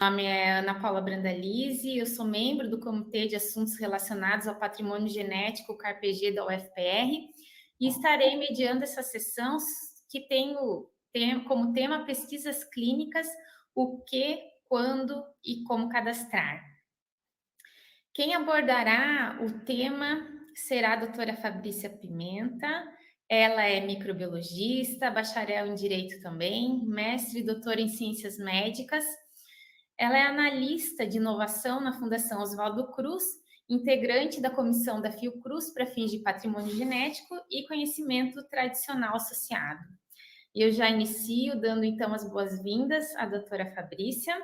Meu nome é Ana Paula Brandalize, eu sou membro do Comitê de Assuntos Relacionados ao Patrimônio Genético CARPG da UFPR e estarei mediando essa sessão que tem como tema pesquisas clínicas, o que, quando e como cadastrar. Quem abordará o tema será a doutora Fabrícia Pimenta. Ela é microbiologista, bacharel em Direito também, mestre e doutora em Ciências Médicas. Ela é analista de inovação na Fundação Oswaldo Cruz, integrante da comissão da Fiocruz para fins de patrimônio genético e conhecimento tradicional associado. Eu já inicio dando então as boas-vindas à doutora Fabrícia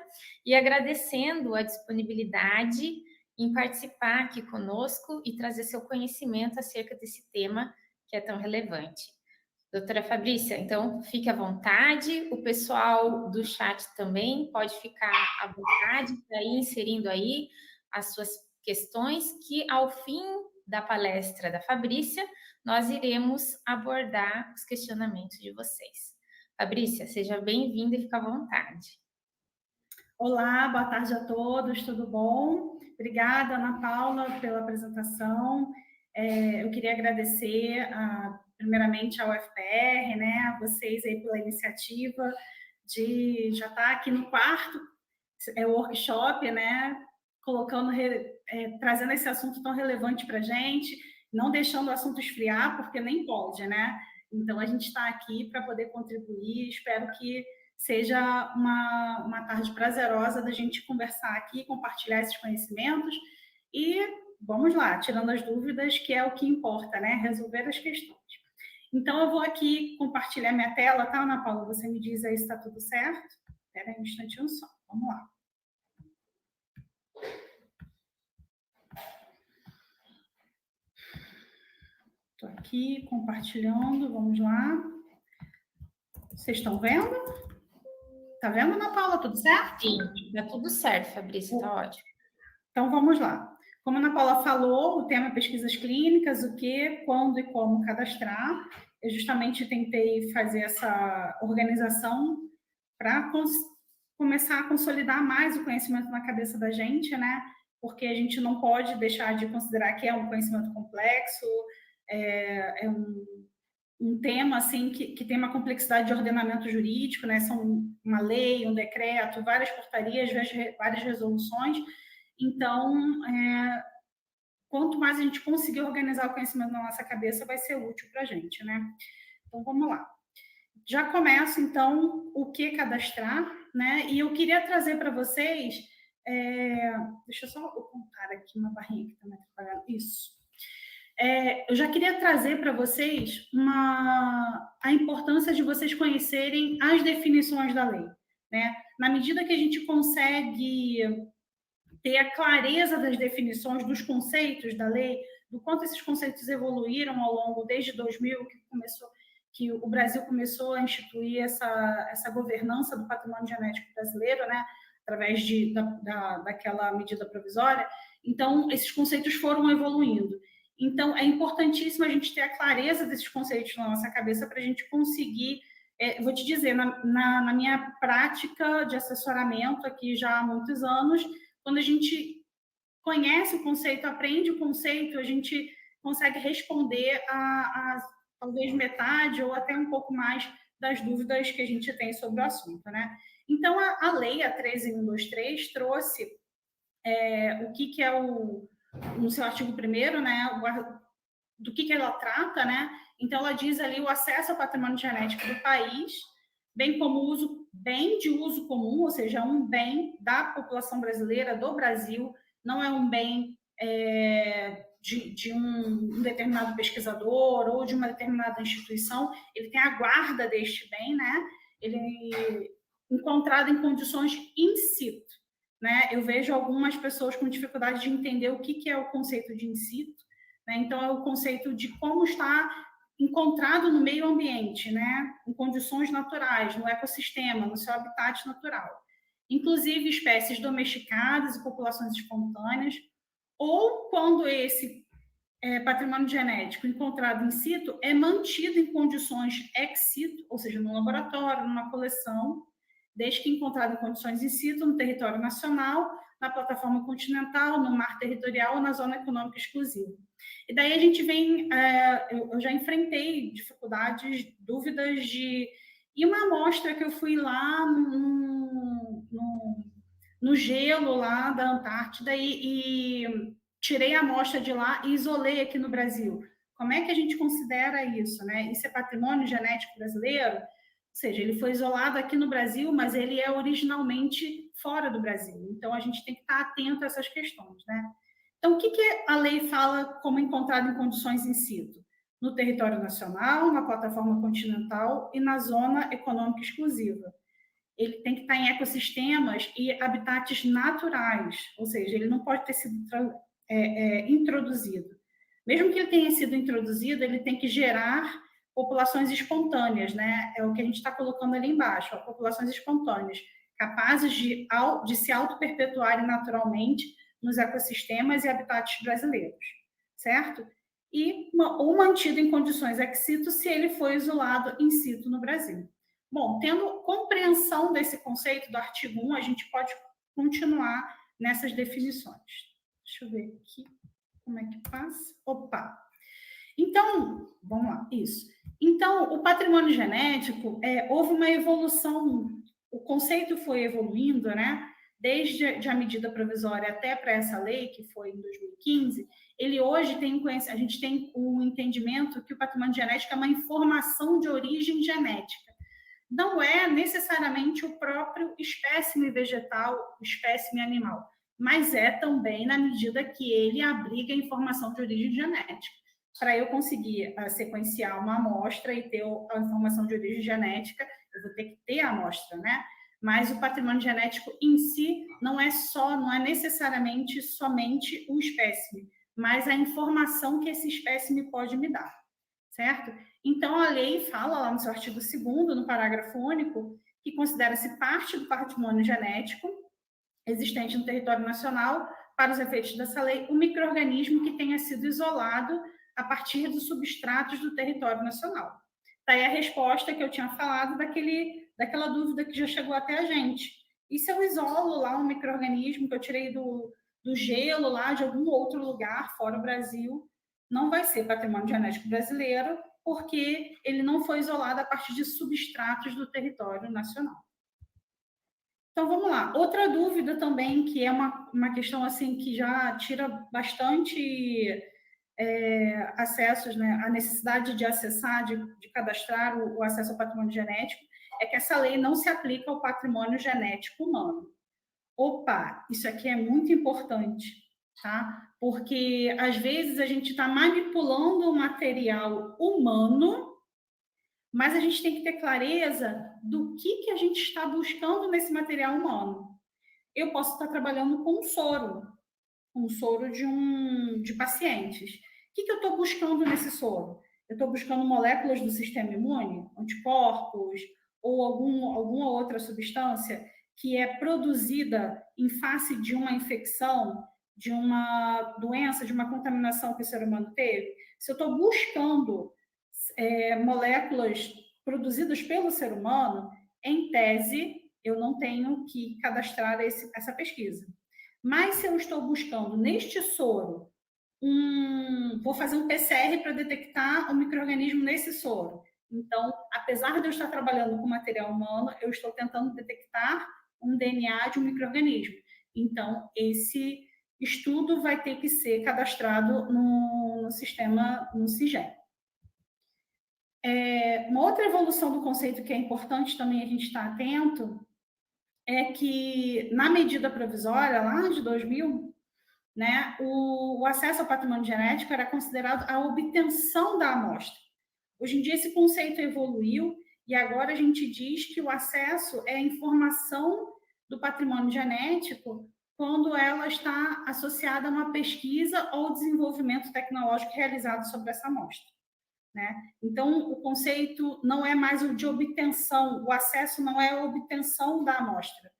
e agradecendo a disponibilidade em participar aqui conosco e trazer seu conhecimento acerca desse tema que é tão relevante. Doutora Fabrícia, então fique à vontade, o pessoal do chat também pode ficar à vontade para ir inserindo aí as suas questões, que ao fim da palestra da Fabrícia, nós iremos abordar os questionamentos de vocês. Fabrícia, seja bem-vinda e fique à vontade. Olá, boa tarde a todos, tudo bom? Obrigada, Ana Paula, pela apresentação. Eu queria agradecer, primeiramente, ao UFPR, né, a vocês aí pela iniciativa de já estar aqui no quarto workshop, né, trazendo esse assunto tão relevante para a gente, não deixando o assunto esfriar, porque nem pode, né? Então, a gente está aqui para poder contribuir, espero que seja uma tarde prazerosa da gente conversar aqui, compartilhar esses conhecimentos e vamos lá, tirando as dúvidas, que é o que importa, né? Resolver as questões. Então, eu vou aqui compartilhar minha tela, tá, Ana Paula? Você me diz aí se está tudo certo? Espera aí um instantinho só, vamos lá. Estou aqui compartilhando, vamos lá. Vocês estão vendo? Tá vendo, Ana Paula? Tudo certo? Sim, tá tudo certo, Fabrícia, tá ótimo. Então, vamos lá. Como a Ana Paula falou, o tema é pesquisas clínicas, o que, quando e como cadastrar. Eu justamente tentei fazer essa organização para começar a consolidar mais o conhecimento na cabeça da gente, né? Porque a gente não pode deixar de considerar que é um conhecimento complexo, é um tema assim que tem uma complexidade de ordenamento jurídico, né? São uma lei, um decreto, várias portarias, várias resoluções. Então, quanto mais a gente conseguir organizar o conhecimento na nossa cabeça, vai ser útil para a gente, né? Então, vamos lá. Já começo, então, o que cadastrar, né? E eu queria trazer para vocês... deixa eu só contar aqui uma barrinha que está me atrapalhando. Isso. Eu já queria trazer para vocês a importância de vocês conhecerem as definições da lei, né? Na medida que a gente consegue ter a clareza das definições dos conceitos da lei, do quanto esses conceitos evoluíram ao longo desde 2000, que o Brasil começou a instituir essa governança do patrimônio genético brasileiro, né? Através daquela medida provisória. Então, esses conceitos foram evoluindo. Então, é importantíssimo a gente ter a clareza desses conceitos na nossa cabeça para a gente conseguir... vou te dizer, na minha prática de assessoramento aqui já há muitos anos, quando a gente conhece o conceito, aprende o conceito, a gente consegue responder a talvez metade ou até um pouco mais das dúvidas que a gente tem sobre o assunto, né? Então, a lei, a 13.123, trouxe o que é no seu artigo 1º, né, do que ela trata, né? Então, ela diz ali o acesso ao patrimônio genético do país, bem como bem de uso comum, ou seja, um bem da população brasileira, do Brasil, não é um bem de um determinado pesquisador ou de uma determinada instituição, ele tem a guarda deste bem, né? Ele encontrado em condições in situ, né? Eu vejo algumas pessoas com dificuldade de entender o que é o conceito de in situ, né? Então, é o conceito de como está encontrado no meio ambiente, né? Em condições naturais, no ecossistema, no seu habitat natural. Inclusive espécies domesticadas e populações espontâneas, ou quando esse patrimônio genético encontrado in situ é mantido em condições ex situ, ou seja, no laboratório, numa coleção, desde que encontrado em condições in situ no território nacional, na plataforma continental, no mar territorial ou na zona econômica exclusiva. E daí a gente vem, eu já enfrentei dificuldades, dúvidas de... E uma amostra que eu fui lá no gelo lá da Antártida e tirei a amostra de lá e isolei aqui no Brasil. Como é que a gente considera isso, né? Isso é patrimônio genético brasileiro? Ou seja, ele foi isolado aqui no Brasil, mas ele é originalmente fora do Brasil. Então, a gente tem que estar atento a essas questões, né? Então, o que a lei fala como encontrado em condições in situ? No território nacional, na plataforma continental e na zona econômica exclusiva. Ele tem que estar em ecossistemas e habitats naturais, ou seja, ele não pode ter sido introduzido. Mesmo que ele tenha sido introduzido, ele tem que gerar populações espontâneas, né? É o que a gente está colocando ali embaixo, ó, populações espontâneas, capazes de se auto-perpetuarem naturalmente nos ecossistemas e habitats brasileiros, certo? Ou mantido em condições ex situ se ele foi isolado in situ no Brasil. Bom, tendo compreensão desse conceito do artigo 1, a gente pode continuar nessas definições. Deixa eu ver aqui como é que passa. Opa! Então, vamos lá, isso. Então, o patrimônio genético, houve uma evolução, o conceito foi evoluindo, né? Desde a medida provisória até para essa lei, que foi em 2015, ele hoje a gente tem o entendimento que o patrimônio genético é uma informação de origem genética. Não é necessariamente o próprio espécime vegetal, espécime animal, mas é também na medida que ele abriga a informação de origem genética. Para eu conseguir sequenciar uma amostra e ter a informação de origem genética, eu vou ter que ter a amostra, né? Mas o patrimônio genético em si não é necessariamente somente o espécime, mas a informação que esse espécime pode me dar, certo? Então, a lei fala lá no seu artigo 2º, no parágrafo único, que considera-se parte do patrimônio genético existente no território nacional, para os efeitos dessa lei, um micro-organismo que tenha sido isolado a partir dos substratos do território nacional. Daí a resposta que eu tinha falado daquela dúvida que já chegou até a gente. E se eu isolo lá um micro-organismo que eu tirei do gelo lá de algum outro lugar fora do Brasil, não vai ser patrimônio genético brasileiro, porque ele não foi isolado a partir de substratos do território nacional. Então, vamos lá. Outra dúvida também, que é uma questão assim que já tira bastante acessos, né? A necessidade de acessar, de cadastrar o acesso ao patrimônio genético, é que essa lei não se aplica ao patrimônio genético humano. Opa, isso aqui é muito importante, tá? Porque, às vezes, a gente está manipulando o material humano, mas a gente tem que ter clareza do que a gente está buscando nesse material humano. Eu posso estar trabalhando com um soro de pacientes. O que eu estou buscando nesse soro? Eu estou buscando moléculas do sistema imune, anticorpos, ou alguma outra substância que é produzida em face de uma infecção, de uma doença, de uma contaminação que o ser humano teve. Se eu estou buscando moléculas produzidas pelo ser humano, em tese, eu não tenho que cadastrar essa pesquisa. Mas se eu estou buscando neste soro, vou fazer um PCR para detectar o micro-organismo nesse soro. Então, apesar de eu estar trabalhando com material humano, eu estou tentando detectar um DNA de um micro-organismo. Então, esse estudo vai ter que ser cadastrado no sistema, no CIGEM. Uma outra evolução do conceito que é importante também a gente estar atento é que, na medida provisória, lá de 2000, né, o acesso ao patrimônio genético era considerado a obtenção da amostra. Hoje em dia, esse conceito evoluiu e agora a gente diz que o acesso é a informação do patrimônio genético quando ela está associada a uma pesquisa ou desenvolvimento tecnológico realizado sobre essa amostra, né? Então, o conceito não é mais o de obtenção, o acesso não é a obtenção da amostra.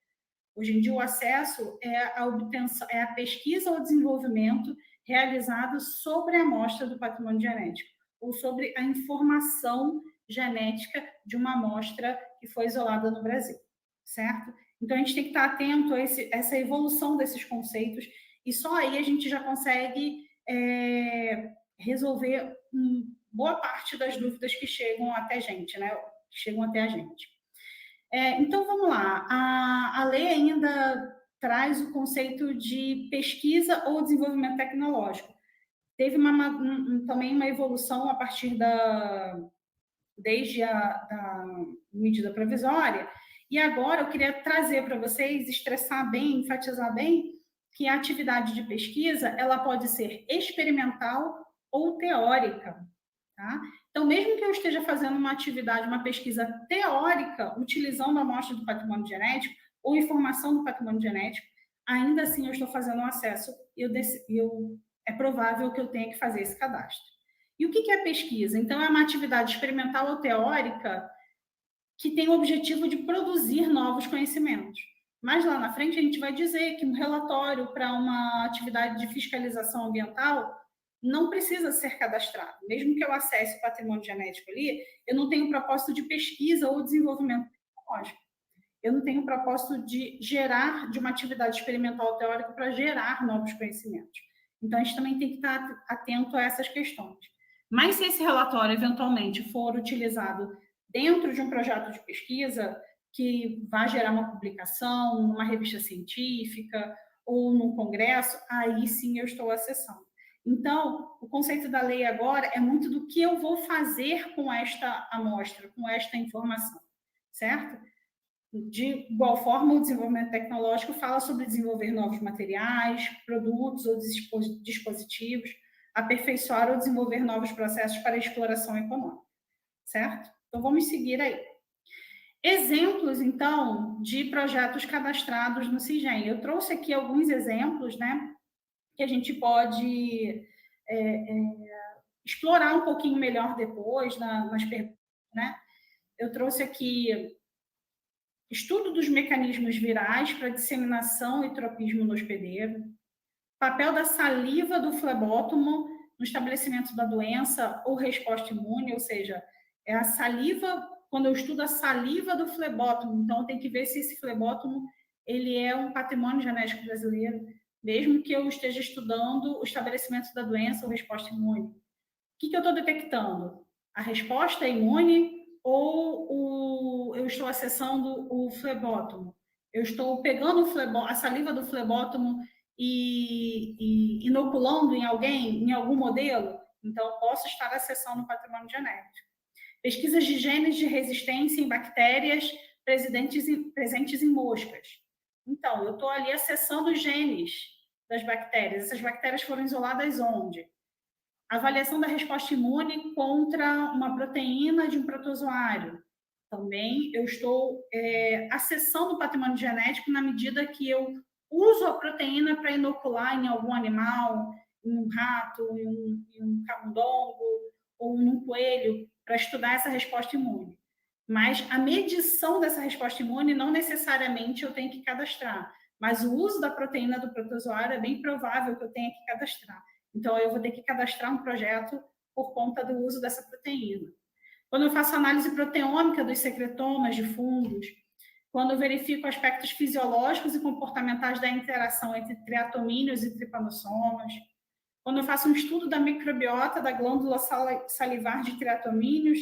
Hoje em dia, o acesso é a obtenção, é a pesquisa ou desenvolvimento realizado sobre a amostra do patrimônio genético, ou sobre a informação genética de uma amostra que foi isolada no Brasil. certo? Então, a gente tem que estar atento a essa evolução desses conceitos, e só aí a gente já consegue resolver boa parte das dúvidas que chegam até a gente, né? Que chegam até a gente. Então, vamos lá. A lei ainda traz o conceito de pesquisa ou desenvolvimento tecnológico. Teve também uma evolução a partir desde da medida provisória, e agora eu queria trazer para vocês, estressar bem, enfatizar bem, que a atividade de pesquisa ela pode ser experimental ou teórica. Tá? Então, mesmo que eu esteja fazendo uma atividade, uma pesquisa teórica, utilizando a amostra do patrimônio genético ou informação do patrimônio genético, ainda assim eu estou fazendo um acesso e é provável que eu tenha que fazer esse cadastro. E o que é pesquisa? Então, é uma atividade experimental ou teórica que tem o objetivo de produzir novos conhecimentos. Mas lá na frente a gente vai dizer que um relatório para uma atividade de fiscalização ambiental não precisa ser cadastrado. Mesmo que eu acesse o patrimônio genético ali, eu não tenho propósito de pesquisa ou desenvolvimento tecnológico. Eu não tenho propósito de gerar, de uma atividade experimental teórica para gerar novos conhecimentos. Então, a gente também tem que estar atento a essas questões. Mas se esse relatório, eventualmente, for utilizado dentro de um projeto de pesquisa que vai gerar uma publicação, numa revista científica ou num congresso, aí sim eu estou acessando. Então, o conceito da lei agora é muito do que eu vou fazer com esta amostra, com esta informação, certo? De igual forma, o desenvolvimento tecnológico fala sobre desenvolver novos materiais, produtos ou dispositivos, aperfeiçoar ou desenvolver novos processos para exploração econômica, certo? Então, vamos seguir aí. Exemplos, então, de projetos cadastrados no CIGEM. Eu trouxe aqui alguns exemplos, né, que a gente pode explorar um pouquinho melhor depois nas perguntas, né? Eu trouxe aqui estudo dos mecanismos virais para disseminação e tropismo no hospedeiro, papel da saliva do flebótomo no estabelecimento da doença ou resposta imune, ou seja, é a saliva, quando eu estudo a saliva do flebótomo, então tem que ver se esse flebótomo ele é um patrimônio genético brasileiro, mesmo que eu esteja estudando o estabelecimento da doença ou resposta imune. O que eu estou detectando? A resposta imune ou eu estou acessando o flebótomo? Eu estou pegando a saliva do flebótomo e inoculando em alguém, em algum modelo? Então, posso estar acessando o patrimônio genético. Pesquisas de genes de resistência em bactérias presentes em moscas. Então, eu estou ali acessando os genes das bactérias. Essas bactérias foram isoladas onde? Avaliação da resposta imune contra uma proteína de um protozoário. Também eu estou acessando o patrimônio genético na medida que eu uso a proteína para inocular em algum animal, em um rato, em um camundongo ou num coelho, para estudar essa resposta imune. Mas a medição dessa resposta imune não necessariamente eu tenho que cadastrar, mas o uso da proteína do protozoário é bem provável que eu tenha que cadastrar. Então, eu vou ter que cadastrar um projeto por conta do uso dessa proteína. Quando eu faço análise proteômica dos secretomas de fungos, quando eu verifico aspectos fisiológicos e comportamentais da interação entre triatomíneos e tripanossomas, quando eu faço um estudo da microbiota da glândula salivar de triatomíneos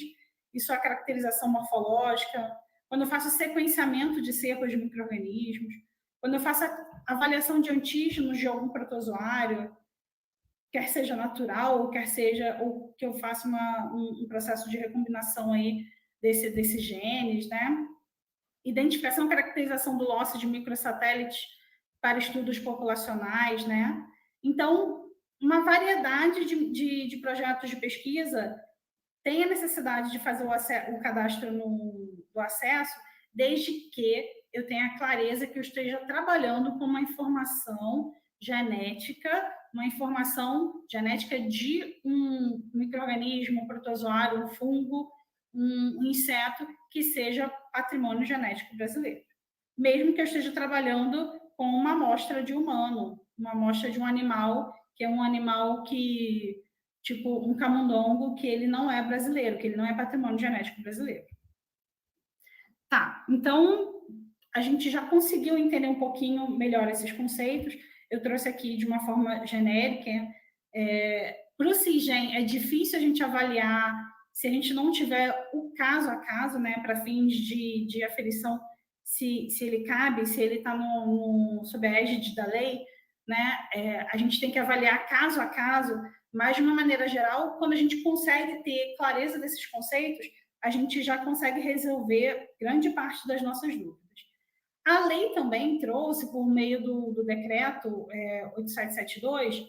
e sua caracterização morfológica, quando eu faço sequenciamento de cepas de micro-organismos, quando eu faço a avaliação de antígenos de algum protozoário, quer seja natural ou quer seja ou que eu faça um processo de recombinação aí desses genes, né? Identificação e caracterização do loss de microsatélites para estudos populacionais, né? Então, uma variedade de projetos de pesquisa tem a necessidade de fazer o cadastro do acesso, desde que eu tenha clareza que eu esteja trabalhando com uma informação genética, uma informação genética de um micro-organismo, um protozoário, um fungo, um inseto que seja patrimônio genético brasileiro. Mesmo que eu esteja trabalhando com uma amostra de humano, uma amostra de um animal, que é um animal que, tipo um camundongo, que ele não é brasileiro, que ele não é patrimônio genético brasileiro. Tá, então, a gente já conseguiu entender um pouquinho melhor esses conceitos. Eu trouxe aqui de uma forma genérica. Para o CIGEM, é difícil a gente avaliar se a gente não tiver o caso a caso, né, para fins de aferição, se ele cabe, se ele está sob a égide da lei, né, a gente tem que avaliar caso a caso, mas, de uma maneira geral, quando a gente consegue ter clareza desses conceitos, a gente já consegue resolver grande parte das nossas dúvidas. A lei também trouxe, por meio do decreto 8772,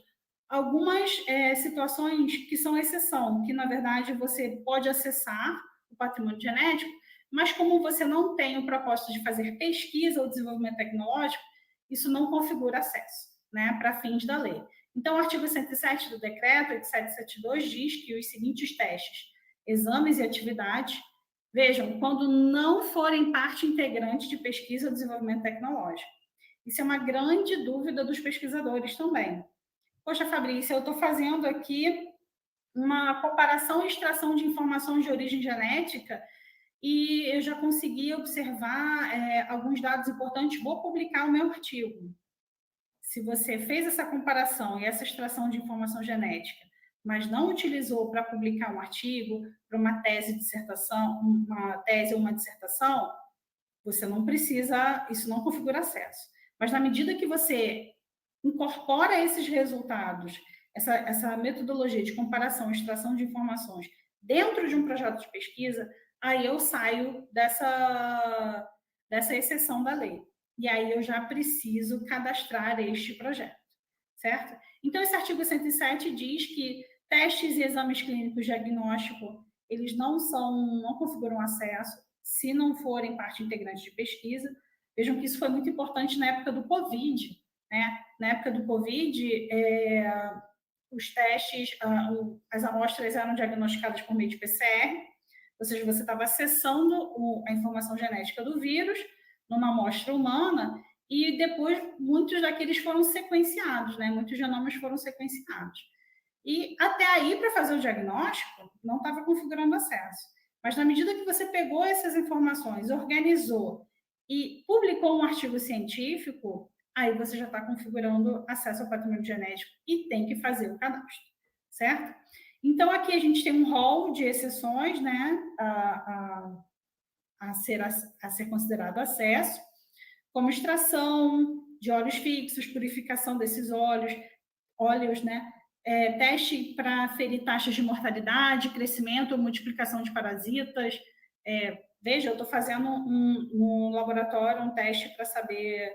algumas situações que são exceção, que, na verdade, você pode acessar o patrimônio genético, mas como você não tem o propósito de fazer pesquisa ou desenvolvimento tecnológico, isso não configura acesso, né, para fins da lei. Então, o artigo 107 do decreto 8772 diz que os seguintes testes, exames e atividades, vejam, quando não forem parte integrante de pesquisa ou desenvolvimento tecnológico. Isso é uma grande dúvida dos pesquisadores também. Poxa, Fabrícia, eu estou fazendo aqui uma comparação e extração de informações de origem genética e eu já consegui observar alguns dados importantes, vou publicar o meu artigo. Se você fez essa comparação e essa extração de informação genética, mas não utilizou para publicar um artigo, para uma tese, dissertação, uma tese ou uma dissertação, você não precisa, isso não configura acesso. Mas na medida que você incorpora esses resultados, essa metodologia de comparação e extração de informações dentro de um projeto de pesquisa, aí eu saio dessa exceção da lei. E aí eu já preciso cadastrar este projeto, certo? Então, esse artigo 107 diz que testes e exames clínicos diagnósticos, eles não configuram acesso se não forem parte integrante de pesquisa. Vejam que isso foi muito importante na época do Covid, né? Na época do Covid, os testes, as amostras eram diagnosticadas por meio de PCR, ou seja, você estava acessando a informação genética do vírus numa amostra humana e depois muitos daqueles foram sequenciados, né? Muitos genomas foram sequenciados. E até aí, para fazer o diagnóstico, não estava configurando acesso. Mas na medida que você pegou essas informações, organizou e publicou um artigo científico, aí você já está configurando acesso ao patrimônio genético e tem que fazer o cadastro, certo? Então, aqui a gente tem um rol de exceções, né, a ser considerado acesso, como extração de óleos fixos, purificação desses óleos, né, teste para aferir taxas de mortalidade, crescimento ou multiplicação de parasitas. Veja, eu estou fazendo no laboratório um teste para saber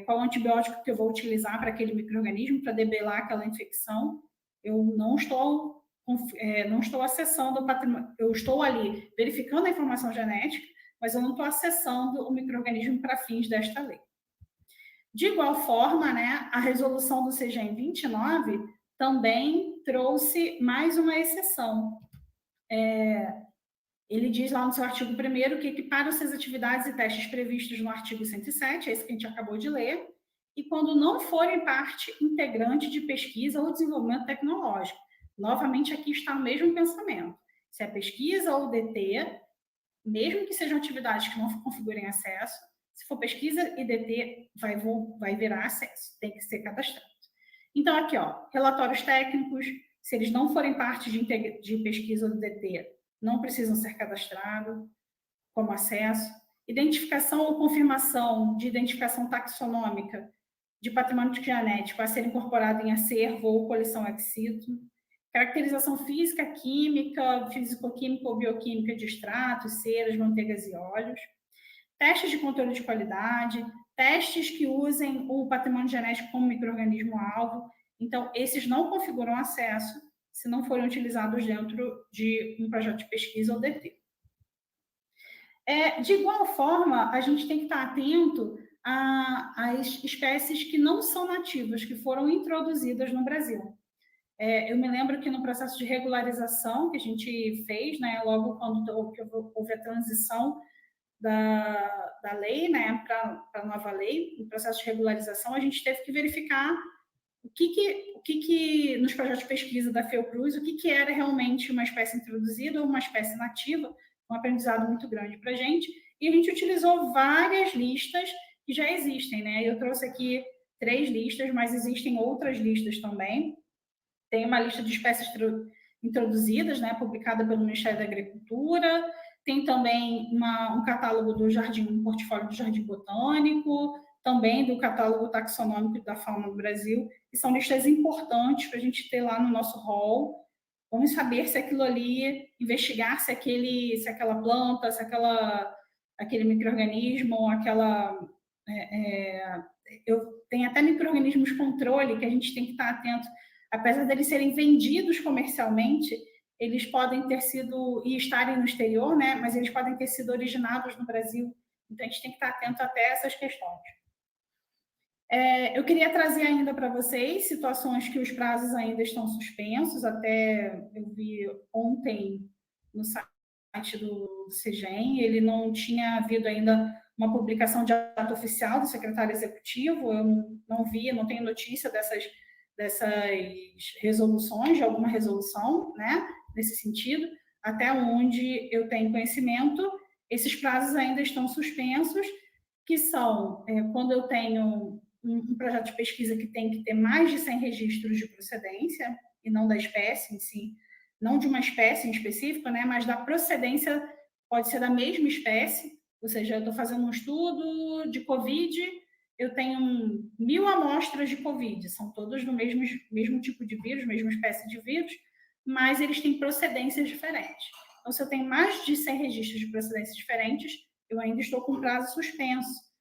qual antibiótico que eu vou utilizar para aquele micro-organismo, para debelar aquela infecção. Eu não estou acessando o patrimônio, eu estou ali verificando a informação genética, mas eu não estou acessando o micro-organismo para fins desta lei. De igual forma, né, a resolução do CGEM 29 também trouxe mais uma exceção. Ele diz lá no seu artigo 1º que equipara-se as atividades e testes previstos no artigo 107, esse que a gente acabou de ler, e quando não forem parte integrante de pesquisa ou desenvolvimento tecnológico. Novamente, aqui está o mesmo pensamento. Se é pesquisa ou DT, mesmo que sejam atividades que não configurem acesso, se for pesquisa e DT, vai virar acesso, tem que ser cadastrado. Então, aqui, ó, relatórios técnicos, se eles não forem parte de pesquisa ou DT, não precisam ser cadastrados como acesso. Identificação ou confirmação de identificação taxonômica de patrimônio genético a ser incorporado em acervo ou coleção ex situ. Caracterização física, química, físico-química ou bioquímica de extratos, ceras, manteigas e óleos. Testes de controle de qualidade, testes que usem o patrimônio genético como micro-organismo-alvo. Então, esses não configuram acesso se não forem utilizados dentro de um projeto de pesquisa ou DT. De igual forma, a gente tem que estar atento às espécies que não são nativas, que foram introduzidas no Brasil. Eu me lembro que no processo de regularização que a gente fez, né, logo quando houve a transição da lei, né, para a nova lei, no processo de regularização, a gente teve que verificar o que nos projetos de pesquisa da Fiocruz, o que era realmente uma espécie introduzida ou uma espécie nativa, um aprendizado muito grande para a gente, e a gente utilizou várias listas que já existem, né? Eu trouxe aqui 3 listas, mas existem outras listas também. Tem uma lista de espécies introduzidas, né, publicada pelo Ministério da Agricultura. Tem também um catálogo do Jardim, um portfólio do Jardim Botânico, também do catálogo taxonômico da fauna do Brasil, que são listas importantes para a gente ter lá no nosso hall. Vamos saber se aquilo ali, investigar se aquela planta, se aquele micro-organismo, tem até micro-organismos controle que a gente tem que estar atento. Apesar deles serem vendidos comercialmente, eles podem ter sido, e estarem no exterior, né? Mas eles podem ter sido originados no Brasil. Então, a gente tem que estar atento até essas questões. Eu queria trazer ainda para vocês situações que os prazos ainda estão suspensos. Até eu vi ontem no site do CEGEM, ele não tinha havido ainda uma publicação de ato oficial do secretário executivo. Eu não vi, não tenho notícia dessas resoluções, de alguma resolução, né, nesse sentido. Até onde eu tenho conhecimento, esses prazos ainda estão suspensos, que são quando eu tenho um projeto de pesquisa que tem que ter mais de 100 registros de procedência, e não da espécie em si, não de uma espécie em específico, né, mas da procedência, pode ser da mesma espécie, ou seja, eu estou fazendo um estudo de Covid, eu tenho 1.000 amostras de Covid, são todos do mesmo tipo de vírus, mesma espécie de vírus, mas eles têm procedências diferentes. Então, se eu tenho mais de 100 registros de procedências diferentes, eu ainda estou com prazo suspenso.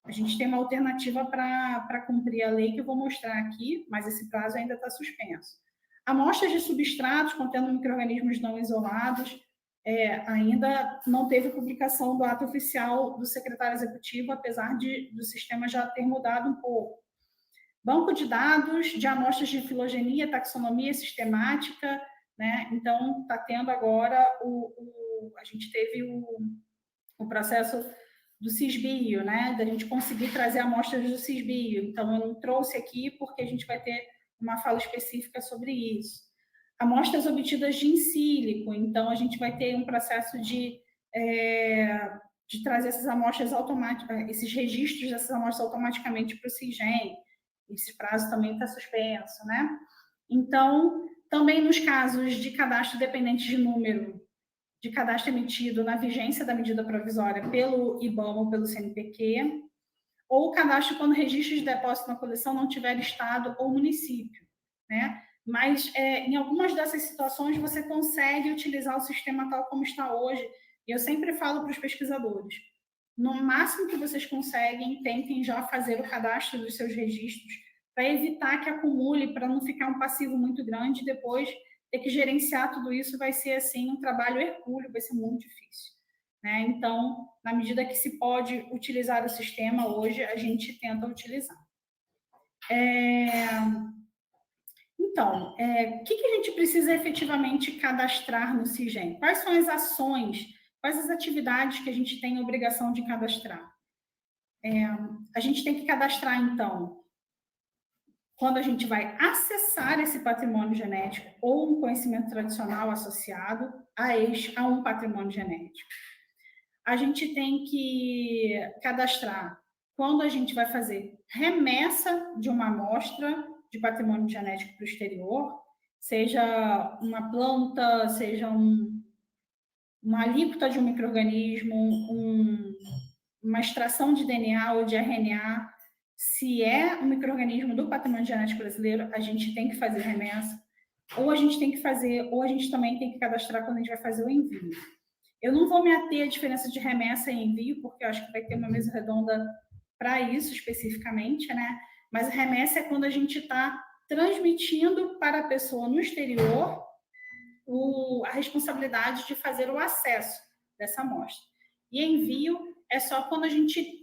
A gente tem uma alternativa para cumprir a lei que eu vou mostrar aqui, mas esse prazo ainda está suspenso. Amostras de substratos contendo micro-organismos não isolados, ainda não teve publicação do ato oficial do secretário executivo, apesar do sistema já ter mudado um pouco. Banco de dados de amostras de filogenia, taxonomia sistemática, né? Então, está tendo agora a gente teve o processo do Cisbio, né? Da gente conseguir trazer amostras do Cisbio. Então, eu não trouxe aqui porque a gente vai ter uma fala específica sobre isso. Amostras obtidas de in silico. Então, a gente vai ter um processo de trazer essas amostras automaticamente, esses registros dessas amostras automaticamente para o CIGEM. Esse prazo também está suspenso, né? Então, também nos casos de cadastro dependente de número, de cadastro emitido na vigência da medida provisória pelo IBAMA ou pelo CNPq, ou o cadastro quando o registro de depósito na coleção não tiver estado ou município, né? Mas, em algumas dessas situações, você consegue utilizar o sistema tal como está hoje. E eu sempre falo para os pesquisadores, no máximo que vocês conseguem, tentem já fazer o cadastro dos seus registros para evitar que acumule, para não ficar um passivo muito grande e depois ter que gerenciar tudo isso vai ser, assim, um trabalho hercúleo, vai ser muito difícil, né? Então, na medida que se pode utilizar o sistema hoje, a gente tenta utilizar. Então, o que a gente precisa efetivamente cadastrar no CIGEM? Quais são as ações, quais as atividades que a gente tem a obrigação de cadastrar? A gente tem que cadastrar, então, quando a gente vai acessar esse patrimônio genético ou um conhecimento tradicional associado a um patrimônio genético. A gente tem que cadastrar quando a gente vai fazer remessa de uma amostra de patrimônio genético para o exterior, seja uma planta, seja uma alíquota de um micro-organismo, uma extração de DNA ou de RNA. Se é um micro-organismo do patrimônio genético brasileiro, a gente tem que fazer remessa, ou a gente também tem que cadastrar quando a gente vai fazer o envio. Eu não vou me ater à diferença de remessa e envio, porque eu acho que vai ter uma mesa redonda para isso especificamente, né? Mas a remessa é quando a gente está transmitindo para a pessoa no exterior a responsabilidade de fazer o acesso dessa amostra. E envio é só quando a gente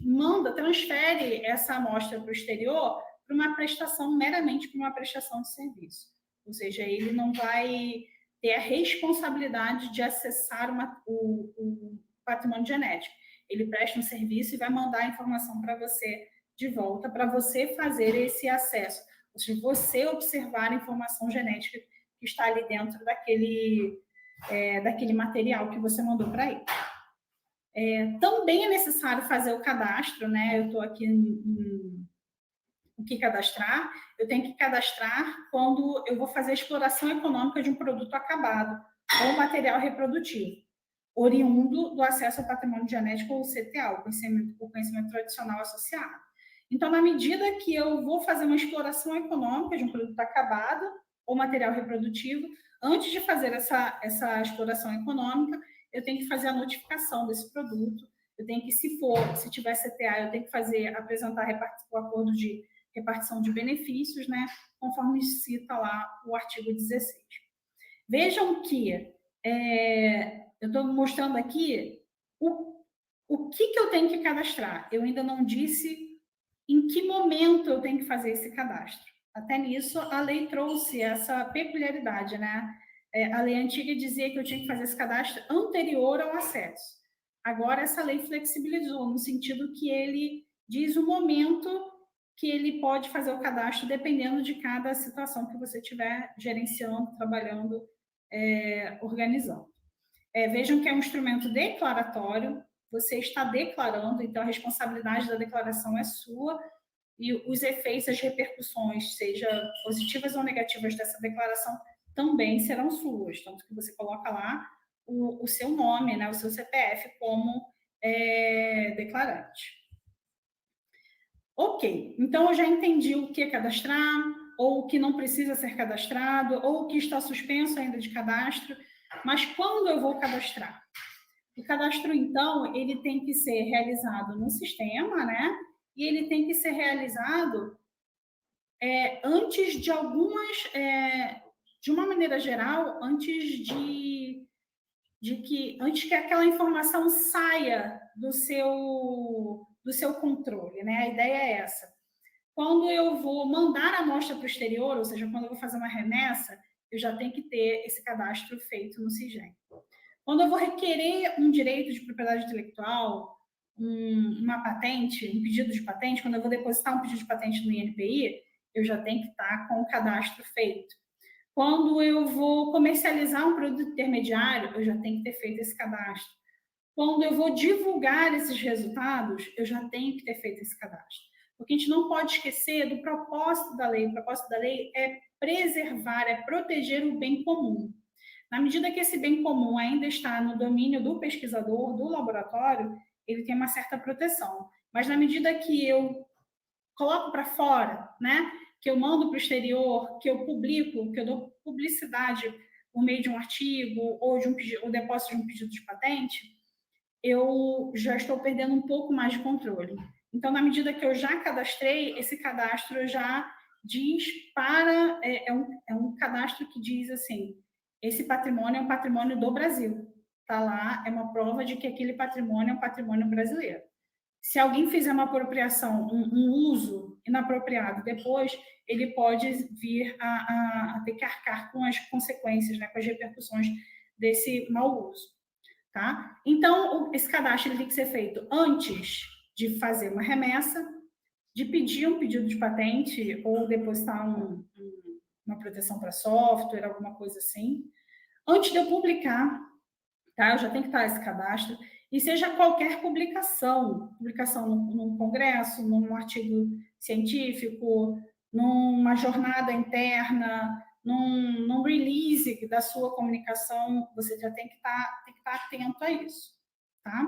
transfere essa amostra para o exterior para uma prestação, meramente para uma prestação de serviço. Ou seja, ele não vai ter a responsabilidade de acessar o patrimônio genético. Ele presta um serviço e vai mandar a informação para você de volta, para você fazer esse acesso. Ou seja, você observar a informação genética que está ali dentro daquele material que você mandou para ele. Também é necessário fazer o cadastro, né? Eu estou aqui o que cadastrar. Eu tenho que cadastrar quando eu vou fazer a exploração econômica de um produto acabado ou material reprodutivo, oriundo do acesso ao patrimônio genético ou CTA, o conhecimento tradicional associado. Então, na medida que eu vou fazer uma exploração econômica de um produto acabado ou material reprodutivo, antes de fazer essa exploração econômica, eu tenho que fazer a notificação desse produto. Eu tenho que, se tiver CTA, eu tenho que apresentar o acordo de repartição de benefícios, né? Conforme cita lá o artigo 16. Vejam que eu estou mostrando aqui o que eu tenho que cadastrar. Eu ainda não disse em que momento eu tenho que fazer esse cadastro. Até nisso, a lei trouxe essa peculiaridade, né? A lei antiga dizia que eu tinha que fazer esse cadastro anterior ao acesso. Agora, essa lei flexibilizou, no sentido que ele diz o momento que ele pode fazer o cadastro, dependendo de cada situação que você estiver gerenciando, trabalhando, organizando. Vejam que é um instrumento declaratório, você está declarando, então a responsabilidade da declaração é sua, e os efeitos, as repercussões, seja positivas ou negativas dessa declaração, também serão suas, tanto que você coloca lá o seu nome, né, o seu CPF como declarante. Ok, então eu já entendi o que é cadastrar, ou o que não precisa ser cadastrado, ou o que está suspenso ainda de cadastro, mas quando eu vou cadastrar? O cadastro, então, ele tem que ser realizado no sistema, né? E ele tem que ser realizado antes de de uma maneira geral, antes que aquela informação saia do seu controle, né? A ideia é essa. Quando eu vou mandar a amostra para o exterior, ou seja, quando eu vou fazer uma remessa, eu já tenho que ter esse cadastro feito no CIGEM. Quando eu vou requerer um direito de propriedade intelectual, uma patente, um pedido de patente, quando eu vou depositar um pedido de patente no INPI, eu já tenho que estar com o cadastro feito. Quando eu vou comercializar um produto intermediário, eu já tenho que ter feito esse cadastro. Quando eu vou divulgar esses resultados, eu já tenho que ter feito esse cadastro. Porque a gente não pode esquecer do propósito da lei. O propósito da lei é preservar, é proteger o bem comum. Na medida que esse bem comum ainda está no domínio do pesquisador, do laboratório, ele tem uma certa proteção. Mas na medida que eu coloco para fora, né, que eu mando para o exterior, que eu publico, que eu dou publicidade por meio de um artigo ou de um depósito de um pedido de patente, eu já estou perdendo um pouco mais de controle. Então, na medida que eu já cadastrei, esse cadastro já diz para... É um cadastro que diz assim, esse patrimônio é um patrimônio do Brasil. Está lá, é uma prova de que aquele patrimônio é um patrimônio brasileiro. Se alguém fizer uma apropriação, um uso inapropriado depois, ele pode vir a ter que arcar com as consequências, né, com as repercussões desse mau uso. Tá? Então, esse cadastro ele tem que ser feito antes de fazer uma remessa, de pedir um pedido de patente ou depositar uma proteção para software, alguma coisa assim. Antes de eu publicar, tá? Eu já tenho que estar esse cadastro. E seja qualquer publicação num congresso, num artigo científico, numa jornada interna, num release da sua comunicação, você já tem que estar atento a isso, tá?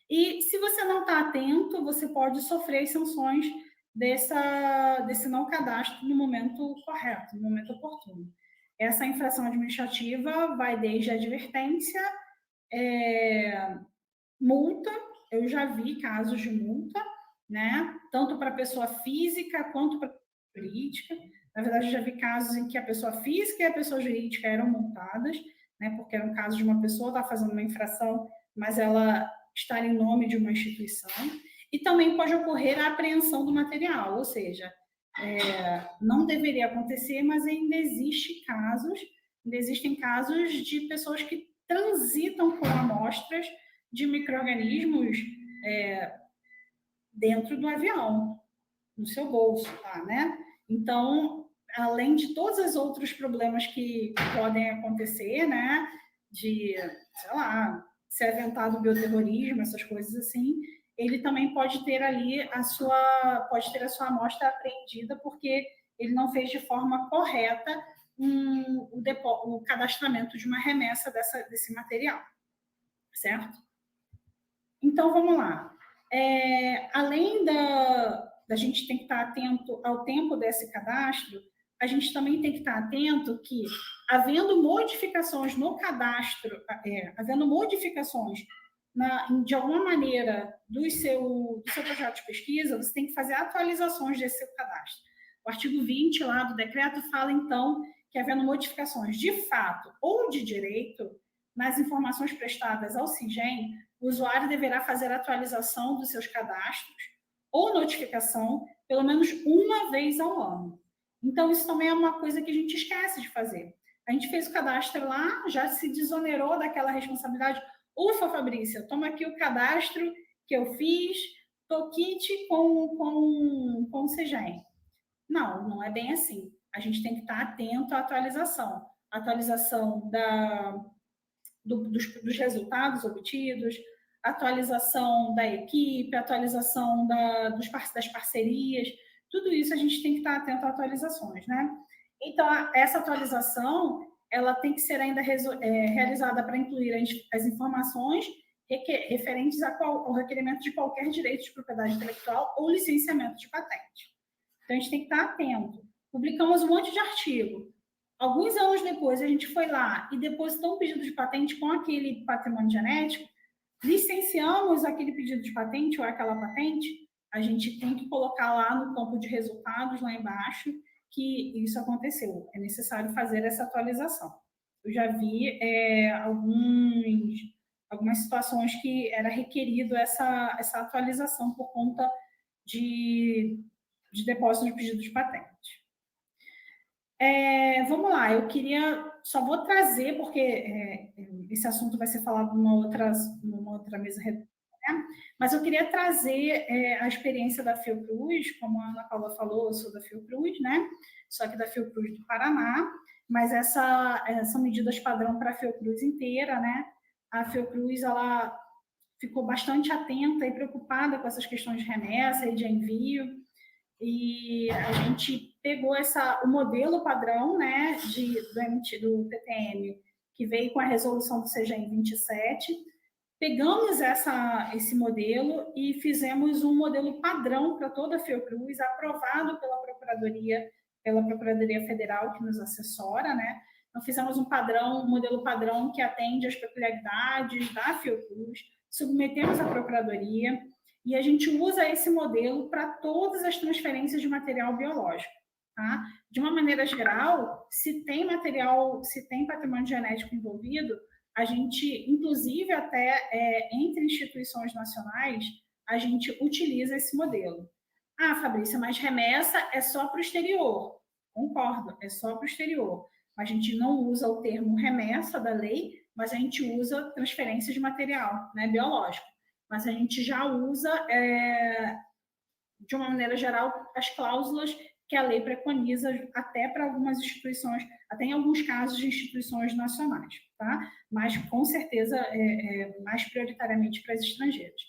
E se você não está atento, você pode sofrer as sanções desse não cadastro no momento correto, no momento oportuno. Essa infração administrativa vai desde a advertência, multa, eu já vi casos de multa, né? Tanto para pessoa física quanto para jurídica. Na verdade, eu já vi casos em que a pessoa física e a pessoa jurídica eram multadas, né? Porque era um caso de uma pessoa estar fazendo uma infração, mas ela estar em nome de uma instituição. E também pode ocorrer a apreensão do material, ou seja, não deveria acontecer, mas ainda existem casos de pessoas que transitam com amostras de micro-organismos dentro do avião, no seu bolso, tá, né? Então, além de todos os outros problemas que podem acontecer, né, de, sei lá, se é aventado bioterrorismo, essas coisas assim, ele também pode ter ali a sua amostra apreendida porque ele não fez de forma correta o cadastramento de uma remessa desse material, certo? Então, vamos lá. Além da gente ter que estar atento ao tempo desse cadastro, a gente também tem que estar atento que, havendo modificações no cadastro, havendo modificações de alguma maneira do seu projeto de pesquisa, você tem que fazer atualizações desse seu cadastro. O artigo 20 lá do decreto fala, então, que havendo modificações de fato ou de direito nas informações prestadas ao CIGEM, o usuário deverá fazer atualização dos seus cadastros ou notificação pelo menos uma vez ao ano. Então, isso também é uma coisa que a gente esquece de fazer. A gente fez o cadastro lá, já se desonerou daquela responsabilidade. Ufa, Fabrícia, toma aqui o cadastro que eu fiz, tô kit com o CIGEM. Não, não é bem assim. A gente tem que estar atento à atualização. Atualização dos resultados obtidos, atualização da equipe, atualização das parcerias, tudo isso a gente tem que estar atento a atualizações, né? Então, essa atualização, ela tem que ser ainda realizada para incluir as informações referentes ao requerimento de qualquer direito de propriedade intelectual ou licenciamento de patente. Então, a gente tem que estar atento. Publicamos um monte de artigo. Alguns anos depois, a gente foi lá e depositou um pedido de patente com aquele patrimônio genético, licenciamos aquele pedido de patente ou aquela patente, a gente tem que colocar lá no campo de resultados, lá embaixo, que isso aconteceu. É necessário fazer essa atualização. Eu já vi algumas situações que era requerido essa atualização por conta de depósito de pedido de patente. Vamos lá, só vou trazer, porque esse assunto vai ser falado numa outra mesa redonda, né? Mas eu queria trazer a experiência da Fiocruz, como a Ana Paula falou, eu sou da Fiocruz, né? Sou aqui da Fiocruz do Paraná, mas são medidas padrão para a Fiocruz inteira, né? A Fiocruz, ela ficou bastante atenta e preocupada com essas questões de remessa e de envio, e a gente pegou o modelo padrão, né, do TTM, que veio com a resolução do CGM 27, pegamos esse modelo e fizemos um modelo padrão para toda a Fiocruz, aprovado pela Procuradoria Federal, que nos assessora, né? Então, fizemos um modelo padrão que atende às peculiaridades da Fiocruz, submetemos à Procuradoria, e a gente usa esse modelo para todas as transferências de material biológico. Tá? De uma maneira geral, se tem patrimônio genético envolvido, a gente, inclusive até entre instituições nacionais, a gente utiliza esse modelo. Ah, Fabrícia, mas remessa é só para o exterior. Concordo, é só para o exterior. A gente não usa o termo remessa da lei, mas a gente usa transferência de material, né, biológico. Mas a gente já usa, de uma maneira geral, as cláusulas que a lei preconiza até para algumas instituições, até em alguns casos de instituições nacionais, tá? Mas, com certeza, mais prioritariamente para as estrangeiras.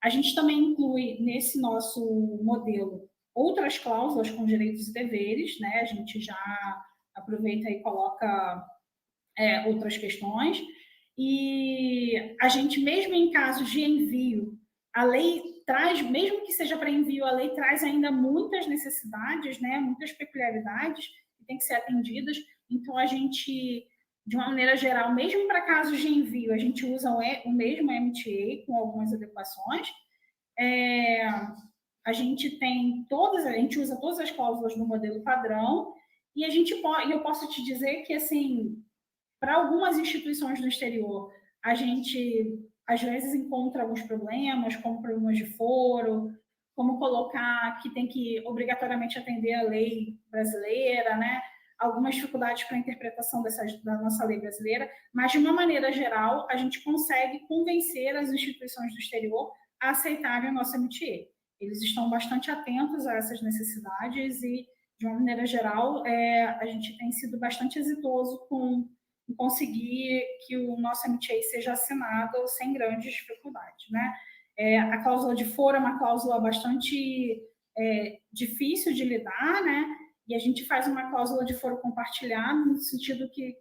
A gente também inclui, nesse nosso modelo, outras cláusulas com direitos e deveres, né? A gente já aproveita e coloca outras questões. E a gente, mesmo em casos de envio, a lei traz, mesmo que seja para envio, a lei traz ainda muitas necessidades, né, muitas peculiaridades que têm que ser atendidas. Então, a gente, de uma maneira geral, mesmo para casos de envio, a gente usa o mesmo MTA com algumas adequações. A gente usa todas as cláusulas no modelo padrão e eu posso te dizer que, assim, para algumas instituições do exterior, a gente, às vezes, encontra alguns problemas, como problemas de foro, como colocar que tem que obrigatoriamente atender a lei brasileira, né? Algumas dificuldades para a interpretação da nossa lei brasileira, mas, de uma maneira geral, a gente consegue convencer as instituições do exterior a aceitarem o nosso MTA. Eles estão bastante atentos a essas necessidades e, de uma maneira geral, a gente tem sido bastante exitoso com conseguir que o nosso MTA seja assinado sem grandes dificuldades, né? A cláusula de foro é uma cláusula bastante difícil de lidar, né? E a gente faz uma cláusula de foro compartilhado, no sentido que,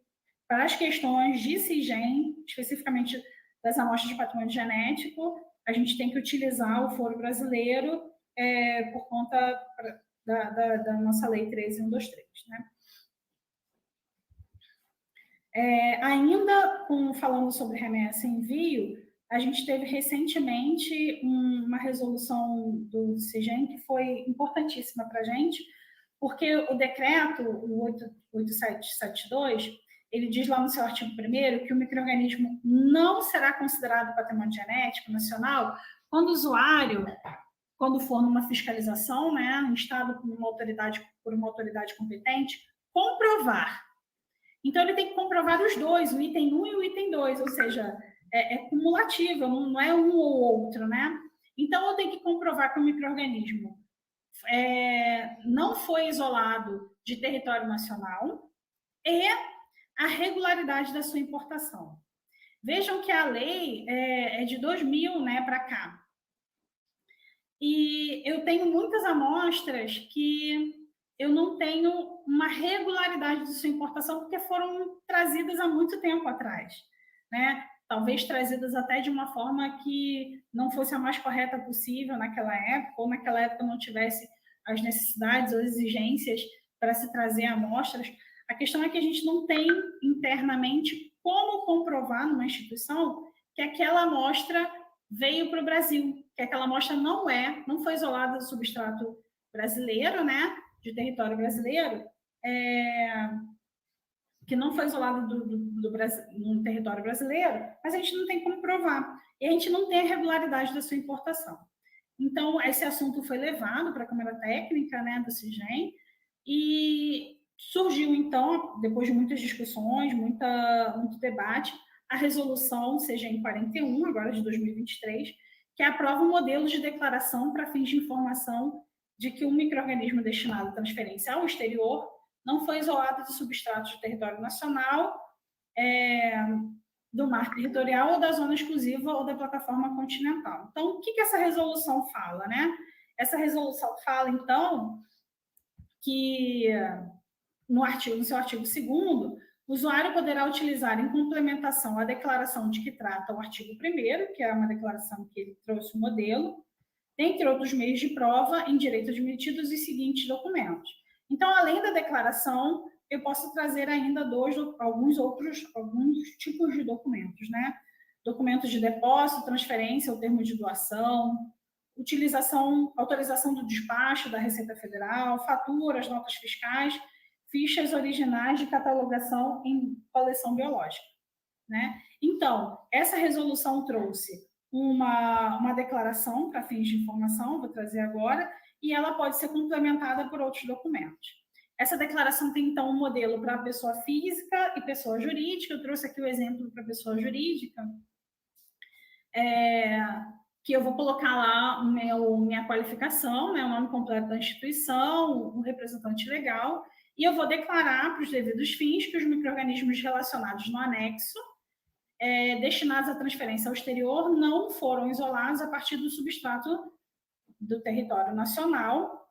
para as questões de CIGEM, especificamente das amostras de patrimônio genético, a gente tem que utilizar o foro brasileiro por conta da nossa Lei 13.123, né? Ainda falando sobre remessa e envio, a gente teve recentemente uma resolução do CIGEM que foi importantíssima para a gente, porque o decreto, o 8772, ele diz lá no seu artigo 1º que o micro-organismo não será considerado patrimônio genético nacional quando o usuário, quando for numa fiscalização, né, instado por uma autoridade competente, comprovar. Então, ele tem que comprovar os dois, o item 1 e o item 2, ou seja, é cumulativo, não é um ou outro, né? Então, eu tenho que comprovar que o micro-organismo não foi isolado de território nacional e a regularidade da sua importação. Vejam que a lei é de 2000, né, para cá. E eu tenho muitas amostras que eu não tenho uma regularidade de sua importação porque foram trazidas há muito tempo atrás, né? Talvez trazidas até de uma forma que não fosse a mais correta possível naquela época, ou naquela época não tivesse as necessidades ou exigências para se trazer amostras. A questão é que a gente não tem internamente como comprovar numa instituição que aquela amostra veio para o Brasil, que aquela amostra não foi isolada do substrato brasileiro, né, de território brasileiro, que não foi isolada no território brasileiro, mas a gente não tem como provar. E a gente não tem a regularidade da sua importação. Então, esse assunto foi levado para a Câmara Técnica, né, do CIGEM, e surgiu, então, depois de muitas discussões, muito debate, a resolução CIGEM 41, agora de 2023, que aprova um modelo de declaração para fins de informação de que um micro-organismo destinado à transferência ao exterior não foi isolado de substratos do território nacional, do mar territorial ou da zona exclusiva ou da plataforma continental. Então, o que essa resolução fala, né? Essa resolução fala, então, que no seu artigo 2º, o usuário poderá utilizar em complementação a declaração de que trata o artigo 1º, que é uma declaração que ele trouxe o modelo, dentre outros meios de prova em direito admitidos os seguintes documentos. Então, além da declaração, eu posso trazer ainda alguns tipos de documentos, né? Documentos de depósito, transferência ou termo de doação, autorização do despacho da Receita Federal, faturas, notas fiscais, fichas originais de catalogação em coleção biológica, né? Então, essa resolução trouxe uma declaração para fins de informação, vou trazer agora, e ela pode ser complementada por outros documentos. Essa declaração tem, então, um modelo para pessoa física e pessoa jurídica. Eu trouxe aqui o exemplo para pessoa jurídica, que eu vou colocar lá minha qualificação, né, o nome completo da instituição, o representante legal, e eu vou declarar para os devidos fins que os micro-organismos relacionados no anexo, destinados à transferência ao exterior, não foram isolados a partir do substrato do território nacional,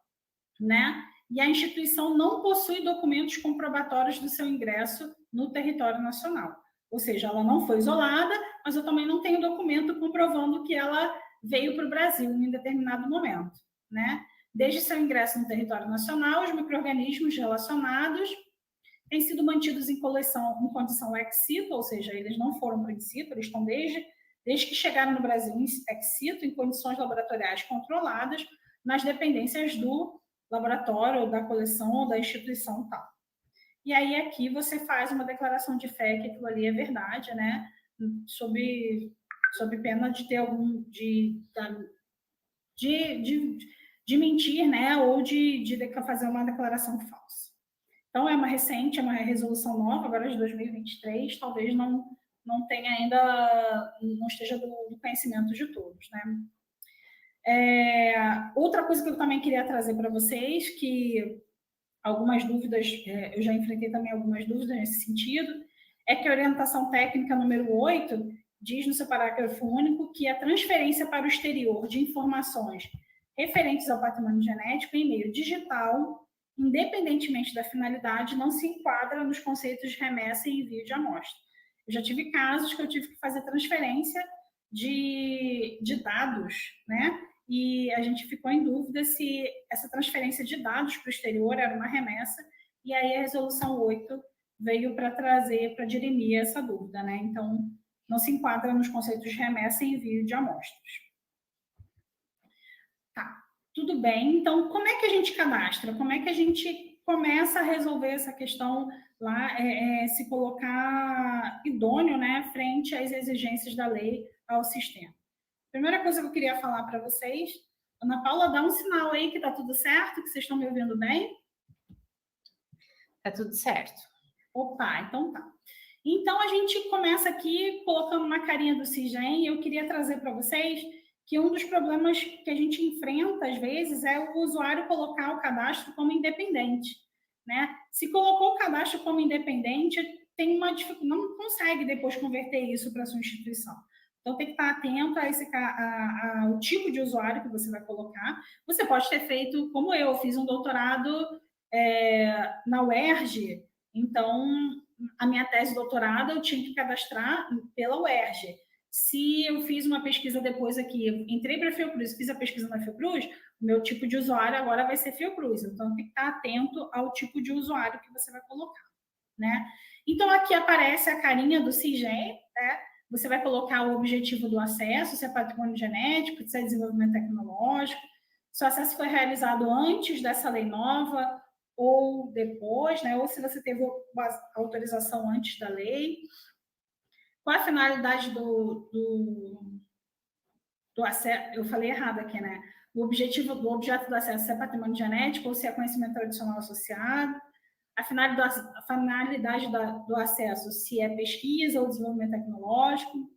né? E a instituição não possui documentos comprobatórios do seu ingresso no território nacional. Ou seja, ela não foi isolada, mas eu também não tenho documento comprovando que ela veio para o Brasil em determinado momento, né? Desde seu ingresso no território nacional, os micro-organismos relacionados têm sido mantidos em condição ex situ, ou seja, eles não foram para in situ, eles estão desde que chegaram no Brasil ex situ, em condições laboratoriais controladas, nas dependências do laboratório, ou da coleção, ou da instituição tal. E aí aqui você faz uma declaração de fé que aquilo ali é verdade, né? Sob pena de ter de mentir, né? Ou de fazer uma declaração falsa. Então, é uma resolução nova, agora de 2023, talvez não tenha ainda, não esteja do conhecimento de todos, né? Outra coisa que eu também queria trazer para vocês, que algumas dúvidas, eu já enfrentei também algumas dúvidas nesse sentido, é que a orientação técnica número 8 diz no seu parágrafo único que a transferência para o exterior de informações referentes ao patrimônio genético em meio digital, independentemente da finalidade, não se enquadra nos conceitos de remessa e envio de amostra. Eu já tive casos que eu tive que fazer transferência de dados, né? E a gente ficou em dúvida se essa transferência de dados para o exterior era uma remessa, e aí a resolução 8 veio para trazer, para dirimir essa dúvida, né? Então, não se enquadra nos conceitos de remessa e envio de amostras. Tá, tudo bem. Então, como é que a gente cadastra? Como é que a gente começa a resolver essa questão lá, se colocar idôneo, né, frente às exigências da lei ao sistema? Primeira coisa que eu queria falar para vocês, Ana Paula, dá um sinal aí que tá tudo certo, que vocês estão me ouvindo bem? Tá tudo certo. Opa, então tá. Então, a gente começa aqui colocando uma carinha do CIGEM, e eu queria trazer para vocês que um dos problemas que a gente enfrenta, às vezes, é o usuário colocar o cadastro como independente, né? Se colocou o cadastro como independente, tem uma dificuldade, não consegue depois converter isso para a sua instituição. Então, tem que estar atento ao tipo de usuário que você vai colocar. Você pode ter feito, como eu fiz um doutorado na UERJ, então, a minha tese de doutorado eu tinha que cadastrar pela UERJ. Se eu fiz uma pesquisa depois aqui, entrei para a Fiocruz, fiz a pesquisa na Fiocruz, o meu tipo de usuário agora vai ser Fiocruz. Então, tem que estar atento ao tipo de usuário que você vai colocar, né? Então, aqui aparece a carinha do CIGEM, né? Você vai colocar o objetivo do acesso, se é patrimônio genético, se é desenvolvimento tecnológico, se o acesso foi realizado antes dessa lei nova ou depois, né? Ou se você teve autorização antes da lei. Qual a finalidade do acesso? Eu falei errado aqui, né? O objetivo do objeto do acesso, se é patrimônio genético ou se é conhecimento tradicional associado. A finalidade do acesso, se é pesquisa ou desenvolvimento tecnológico.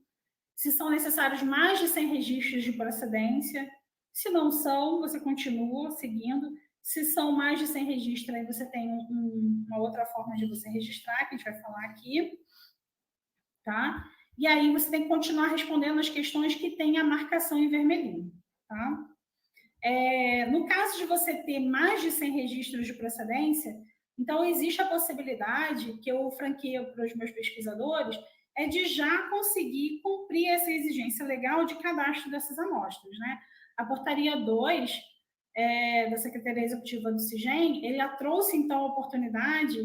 Se são necessários mais de 100 registros de procedência. Se não são, você continua seguindo. Se são mais de 100 registros, aí você tem uma outra forma de você registrar, que a gente vai falar aqui. Tá? E aí você tem que continuar respondendo as questões que têm a marcação em vermelhinho. Tá? No caso de você ter mais de 100 registros de procedência, então existe a possibilidade que eu franqueio para os meus pesquisadores de já conseguir cumprir essa exigência legal de cadastro dessas amostras, né? A portaria 2 da Secretaria Executiva do CIGEM, ela trouxe, então, a oportunidade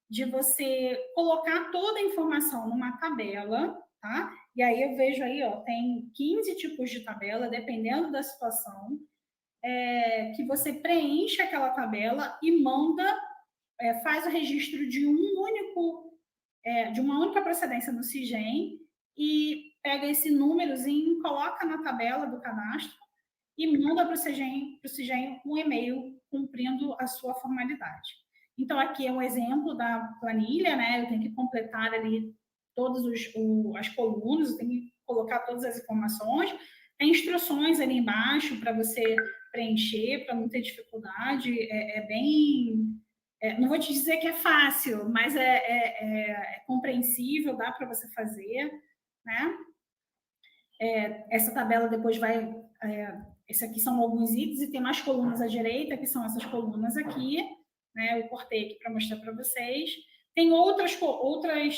de você colocar toda a informação numa tabela, tá? E aí eu vejo aí, ó, tem 15 tipos de tabela, dependendo da situação, que você preenche aquela tabela e manda, faz o registro de de uma única procedência no CIGEM e pega esse númerozinho, coloca na tabela do cadastro e manda para o CIGEM um e-mail cumprindo a sua formalidade. Então, aqui é um exemplo da planilha, né? Eu tenho que completar ali todas as colunas, eu tenho que colocar todas as informações. Tem instruções ali embaixo para você preencher, para não ter dificuldade. Não vou te dizer que é fácil, mas é compreensível, dá para você fazer, né? Essa tabela depois vai... Esse aqui são alguns itens e tem mais colunas à direita, que são essas colunas aqui, né? Eu cortei aqui para mostrar para vocês. Tem outras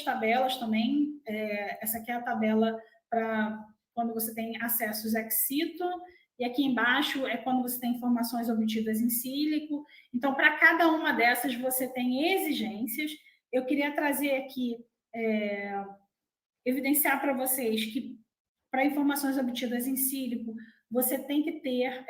tabelas também. Essa aqui é a tabela para quando você tem acessos ex situ, e aqui embaixo é quando você tem informações obtidas in silico. Então, para cada uma dessas, você tem exigências. Eu queria trazer aqui, evidenciar para vocês que para informações obtidas in silico, você tem que ter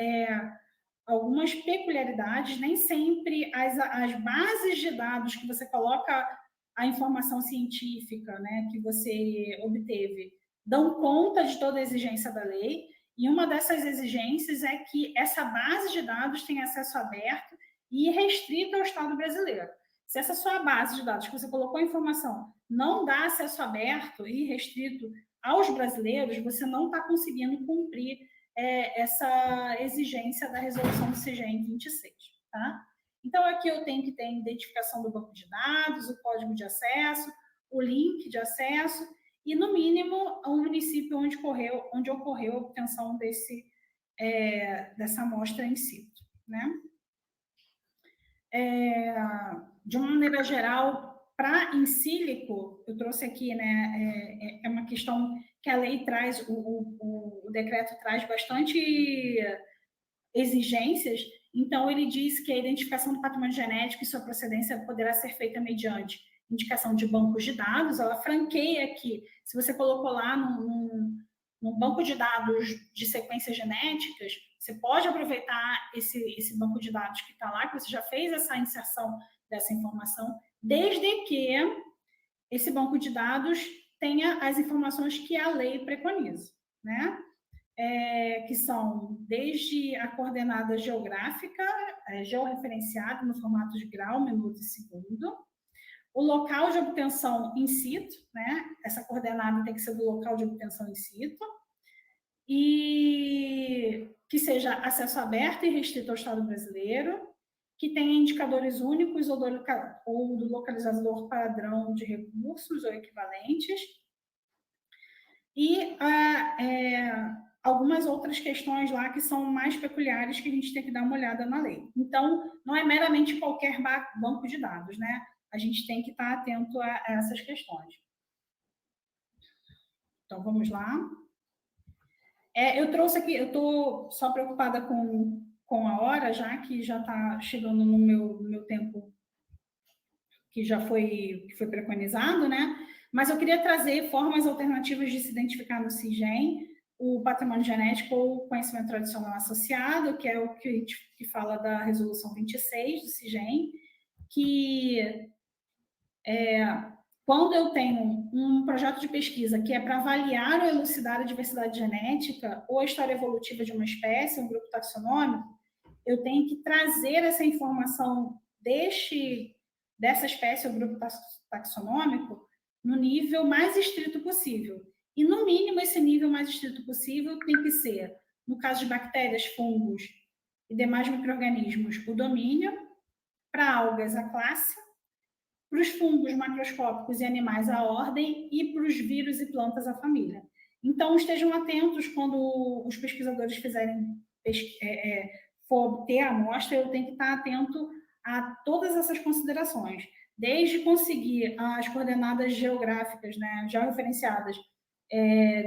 algumas peculiaridades, nem sempre as bases de dados que você coloca a informação científica, né, que você obteve, dão conta de toda a exigência da lei, e uma dessas exigências é que essa base de dados tenha acesso aberto e restrito ao Estado brasileiro. Se essa sua base de dados que você colocou a informação não dá acesso aberto e restrito aos brasileiros, você não está conseguindo cumprir essa exigência da resolução do CIGEM 26, tá? Então, aqui eu tenho que ter a identificação do banco de dados, o código de acesso, o link de acesso e, no mínimo, o município onde ocorreu a obtenção dessa amostra in situ, né? De uma maneira geral, para in silico, eu trouxe aqui, né, é uma questão que a lei traz, o decreto traz bastante exigências, então ele diz que a identificação do patrimônio genético e sua procedência poderá ser feita mediante indicação de bancos de dados. Ela franqueia que, se você colocou lá num banco de dados de sequências genéticas, você pode aproveitar esse banco de dados que está lá, que você já fez essa inserção dessa informação, desde que esse banco de dados tenha as informações que a lei preconiza, né? Que são desde a coordenada geográfica, georreferenciada no formato de grau, minuto e segundo, o local de obtenção in situ, né? Essa coordenada tem que ser do local de obtenção in situ, e que seja acesso aberto e restrito ao Estado brasileiro, que tenha indicadores únicos ou do localizador padrão de recursos ou equivalentes, e algumas outras questões lá que são mais peculiares que a gente tem que dar uma olhada na lei. Então, não é meramente qualquer banco de dados, né? A gente tem que estar atento a essas questões. Então, vamos lá. Eu trouxe aqui, eu estou só preocupada com a hora, já que já está chegando no meu tempo que já foi preconizado, né? Mas eu queria trazer formas alternativas de se identificar no CIGEM, o patrimônio genético ou conhecimento tradicional associado, que é o que fala da resolução 26 do CIGEM, que quando eu tenho um projeto de pesquisa que é para avaliar ou elucidar a diversidade genética ou a história evolutiva de uma espécie, um grupo taxonômico, eu tenho que trazer essa informação dessa espécie ou grupo taxonômico no nível mais estrito possível. E, no mínimo, esse nível mais estrito possível tem que ser, no caso de bactérias, fungos e demais micro-organismos, o domínio, para algas, a classe, para os fungos macroscópicos e animais, a ordem, e para os vírus e plantas, a família. Então, estejam atentos quando os pesquisadores for ter a amostra, eu tenho que estar atento a todas essas considerações, desde conseguir as coordenadas geográficas, né, já referenciadas,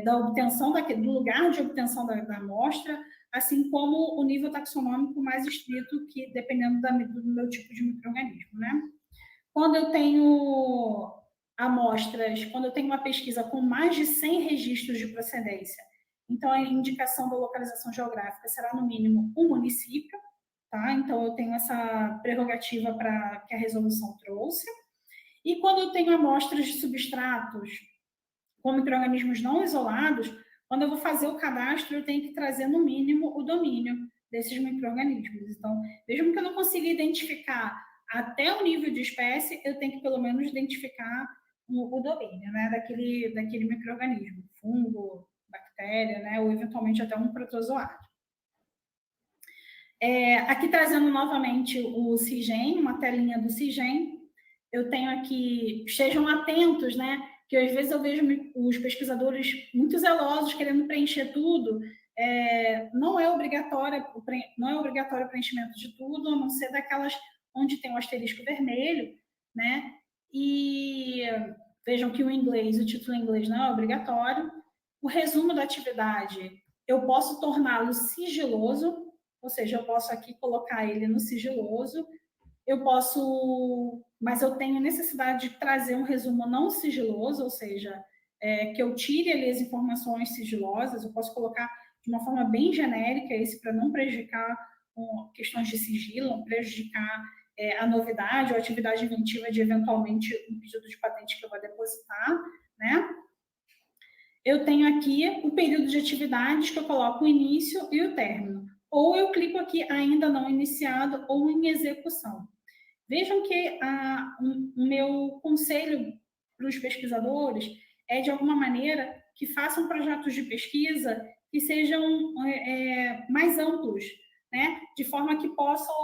da obtenção do lugar de obtenção da amostra, assim como o nível taxonômico mais estrito, que dependendo do meu tipo de micro-organismo, né? Quando eu tenho amostras, quando eu tenho uma pesquisa com mais de 100 registros de procedência, então a indicação da localização geográfica será no mínimo um município, tá? Então eu tenho essa prerrogativa que a resolução trouxe. E quando eu tenho amostras de substratos com micro-organismos não isolados, quando eu vou fazer o cadastro, eu tenho que trazer no mínimo o domínio desses micro-organismos. Então, mesmo que eu não consiga identificar até o nível de espécie, eu tenho que pelo menos identificar o domínio, né, daquele micro-organismo, fungo, bactéria, né, ou eventualmente até um protozoário. Aqui trazendo novamente o CIGEM, uma telinha do CIGEM, eu tenho aqui, estejam atentos, né, que às vezes eu vejo os pesquisadores muito zelosos querendo preencher tudo. Não é obrigatório o preenchimento de tudo, a não ser daquelas onde tem o asterisco vermelho, né? E vejam que o título em inglês não é obrigatório. O resumo da atividade, eu posso torná-lo sigiloso, ou seja, eu posso aqui colocar ele no sigiloso, mas eu tenho necessidade de trazer um resumo não sigiloso, ou seja, que eu tire ali as informações sigilosas, eu posso colocar de uma forma bem genérica esse para não prejudicar questões de sigilo, não prejudicar a novidade ou a atividade inventiva de, eventualmente, um pedido de patente que eu vou depositar, né? Eu tenho aqui o período de atividades que eu coloco o início e o término. Ou eu clico aqui ainda não iniciado ou em execução. Vejam que o meu conselho para os pesquisadores é, de alguma maneira, que façam projetos de pesquisa que sejam mais amplos, né? De forma que possam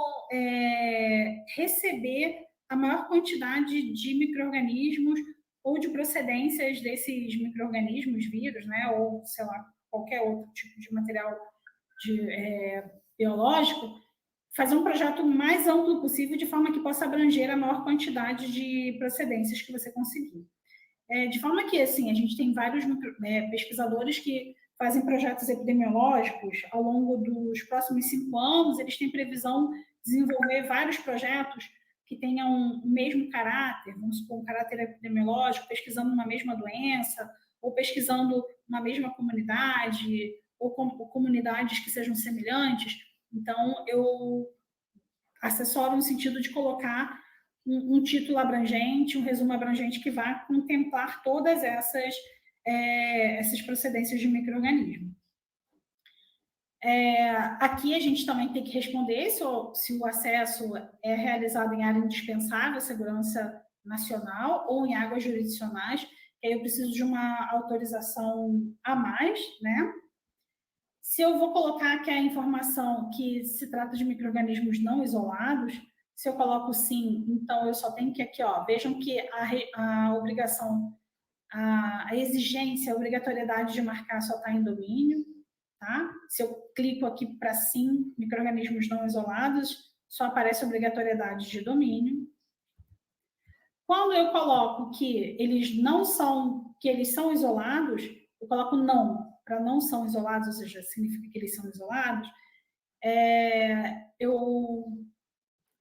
receber a maior quantidade de micro-organismos ou de procedências desses micro-organismos, vírus, né, ou, sei lá, qualquer outro tipo de material biológico, fazer um projeto mais amplo possível, de forma que possa abranger a maior quantidade de procedências que você conseguir. De forma que, assim, a gente tem vários pesquisadores que fazem projetos epidemiológicos ao longo dos próximos 5 anos, eles têm previsão de desenvolver vários projetos que tenham o mesmo caráter, vamos supor, um caráter epidemiológico, pesquisando uma mesma doença, ou pesquisando uma mesma comunidade, ou comunidades que sejam semelhantes. Então, eu assessoro no sentido de colocar um título abrangente, um resumo abrangente que vá contemplar todas essas procedências de micro-organismo. Aqui a gente também tem que responder se o acesso é realizado em área indispensável, segurança nacional, ou em águas jurisdicionais, que aí eu preciso de uma autorização a mais, né? Se eu vou colocar aqui a informação que se trata de micro-organismos não isolados, se eu coloco sim, então eu só tenho que aqui, ó, vejam que a obrigação, a exigência, a obrigatoriedade de marcar só está em domínio, tá? Se eu clico aqui para sim, micro-organismos não isolados, só aparece a obrigatoriedade de domínio. Quando eu coloco que eles não são, que eles são isolados, eu coloco não, para não são isolados, ou seja, significa que eles são isolados.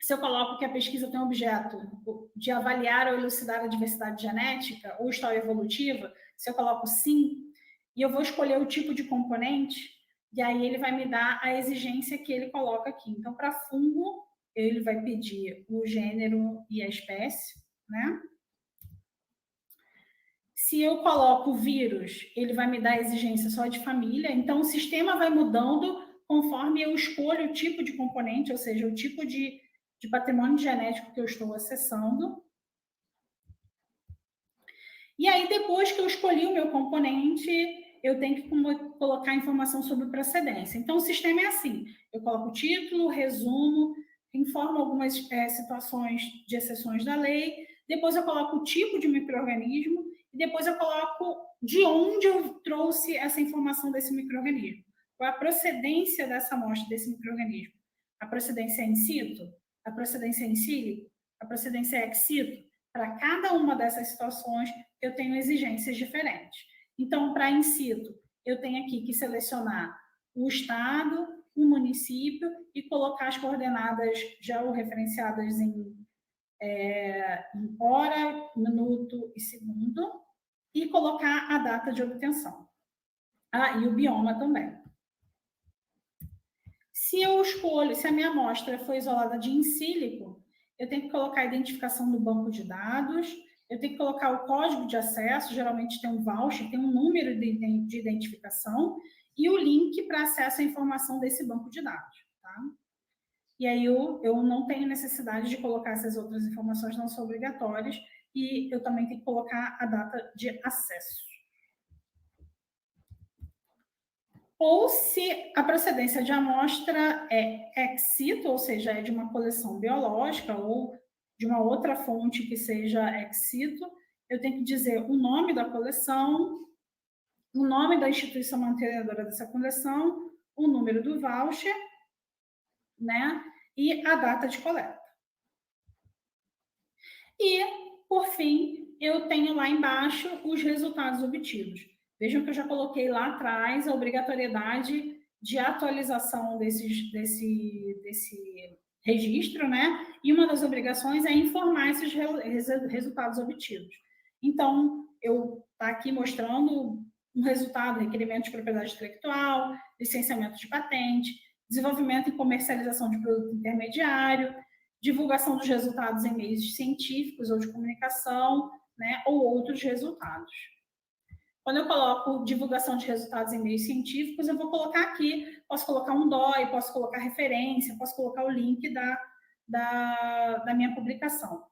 Se eu coloco que a pesquisa tem o objeto de avaliar ou elucidar a diversidade genética ou história evolutiva, se eu coloco sim, e eu vou escolher o tipo de componente, e aí ele vai me dar a exigência que ele coloca aqui. Então, para fungo, ele vai pedir o gênero e a espécie, né? Se eu coloco vírus, ele vai me dar a exigência só de família. Então, o sistema vai mudando conforme eu escolho o tipo de componente, ou seja, o tipo de patrimônio genético que eu estou acessando. E aí, depois que eu escolhi o meu componente, eu tenho que colocar informação sobre procedência. Então, o sistema é assim: eu coloco o título, resumo, informo algumas situações de exceções da lei, depois eu coloco o tipo de micro-organismo, e depois eu coloco de onde eu trouxe essa informação desse micro-organismo. Qual a procedência dessa amostra, desse micro-organismo? A procedência é in situ? A procedência é in silico? A procedência é ex situ? Para cada uma dessas situações, eu tenho exigências diferentes. Então, para in situ, eu tenho aqui que selecionar o estado, o município e colocar as coordenadas georreferenciadas em hora, minuto e segundo, e colocar a data de obtenção. E o bioma também. Se eu escolho, se a minha amostra foi isolada de in silico, eu tenho que colocar a identificação do banco de dados, eu tenho que colocar o código de acesso, geralmente tem um voucher, tem um número de identificação, e o link para acesso à informação desse banco de dados. Tá? E aí eu não tenho necessidade de colocar essas outras informações, não são obrigatórias, e eu também tenho que colocar a data de acesso. Ou se a procedência de amostra é ex situ, ou seja, é de uma coleção biológica ou de uma outra fonte que seja ex situ, eu tenho que dizer o nome da coleção, o nome da instituição mantenedora dessa coleção, o número do voucher, né, e a data de coleta. E, por fim, eu tenho lá embaixo os resultados obtidos. Vejam que eu já coloquei lá atrás a obrigatoriedade de atualização desse registro, né? E uma das obrigações é informar esses resultados obtidos. Então, tá aqui mostrando um resultado, requerimento de propriedade intelectual, licenciamento de patente, desenvolvimento e comercialização de produto intermediário, divulgação dos resultados em meios científicos ou de comunicação, né, ou outros resultados. Quando eu coloco divulgação de resultados em meios científicos, eu vou colocar aqui, posso colocar um DOI, posso colocar referência, posso colocar o link da minha publicação.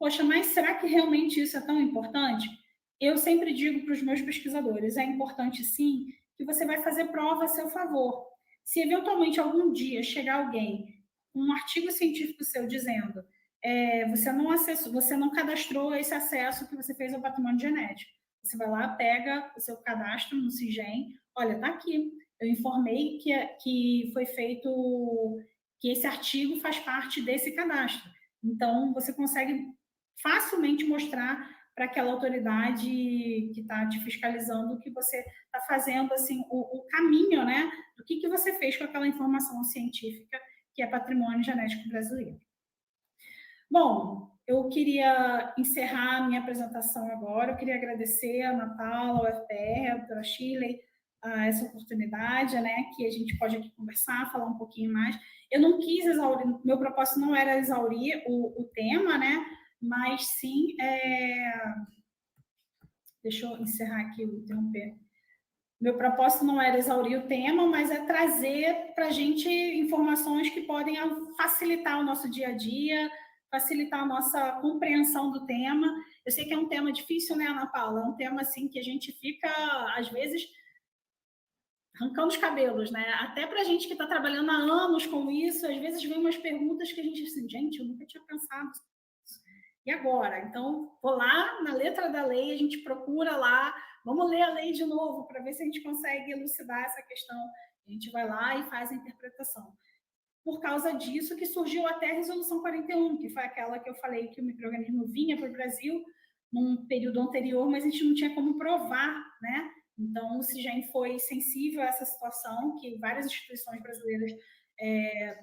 Poxa, mas será que realmente isso é tão importante? Eu sempre digo para os meus pesquisadores, é importante sim, que você vai fazer prova a seu favor. Se eventualmente algum dia chegar alguém com um artigo científico seu dizendo você não cadastrou esse acesso que você fez ao patrimônio genético. Você vai lá, pega o seu cadastro no CIGEM, olha, está aqui, eu informei que foi feito, que esse artigo faz parte desse cadastro. Então, você consegue facilmente mostrar para aquela autoridade que está te fiscalizando que você está fazendo assim, o caminho, né, do que você fez com aquela informação científica que é patrimônio genético brasileiro. Bom, eu queria encerrar a minha apresentação agora. Eu queria agradecer a Ana Paula, ao FPR, a doutora Shirley, essa oportunidade, né, que a gente pode aqui conversar, falar um pouquinho mais. Eu não quis exaurir, meu propósito não era exaurir o tema, né, mas sim, deixa eu encerrar aqui, interromper. Meu propósito não era exaurir o tema, mas é trazer para a gente informações que podem facilitar o nosso dia a dia, facilitar a nossa compreensão do tema. Eu sei que é um tema difícil, né, Ana Paula? É um tema assim que a gente fica, às vezes, arrancando os cabelos, né? Até para a gente que está trabalhando há anos com isso, às vezes vem umas perguntas que a gente diz assim, gente, eu nunca tinha pensado nisso. E agora? Então, vou lá na letra da lei, a gente procura lá, vamos ler a lei de novo para ver se a gente consegue elucidar essa questão. A gente vai lá e faz a interpretação. Por causa disso que surgiu até a Resolução 41, que foi aquela que eu falei que o micro-organismo vinha para o Brasil num período anterior, mas a gente não tinha como provar, né? Então, o CIGEM foi sensível a essa situação que várias instituições brasileiras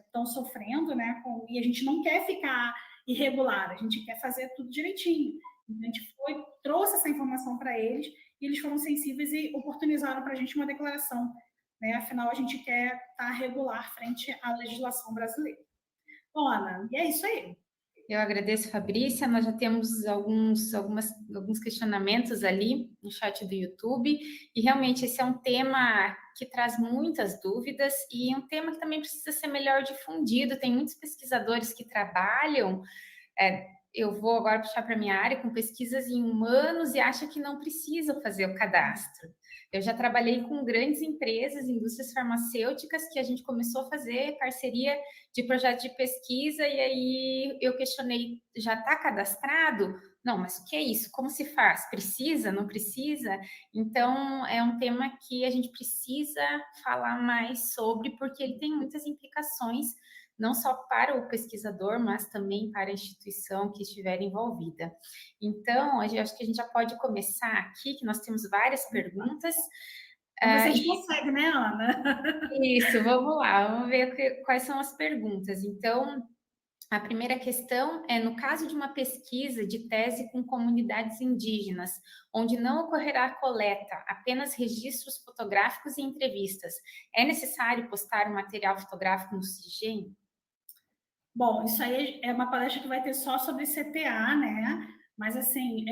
estão sofrendo, né? E a gente não quer ficar irregular, a gente quer fazer tudo direitinho. Então, a gente trouxe essa informação para eles e eles foram sensíveis e oportunizaram para a gente uma declaração, né? Afinal, a gente quer estar regular frente à legislação brasileira. Bom, Ana, e é isso aí. Eu agradeço, Fabrícia. Nós já temos alguns questionamentos ali no chat do YouTube, e realmente esse é um tema que traz muitas dúvidas e um tema que também precisa ser melhor difundido. Tem muitos pesquisadores que trabalham, eu vou agora puxar para a minha área, com pesquisas em humanos e acham que não precisam fazer o cadastro. Eu já trabalhei com grandes empresas, indústrias farmacêuticas, que a gente começou a fazer parceria de projeto de pesquisa, e aí eu questionei, já está cadastrado? Não, mas o que é isso? Como se faz? Precisa? Não precisa? Então, é um tema que a gente precisa falar mais sobre, porque ele tem muitas implicações, não só para o pesquisador, mas também para a instituição que estiver envolvida. Então, acho que a gente já pode começar aqui, que nós temos várias perguntas. Você consegue, né, Ana? Isso, vamos lá, vamos ver quais são as perguntas. Então, a primeira questão é, no caso de uma pesquisa de tese com comunidades indígenas, onde não ocorrerá coleta, apenas registros fotográficos e entrevistas, é necessário postar o material fotográfico no CIGEM? Bom, isso aí é uma palestra que vai ter só sobre CTA, né? Mas, assim,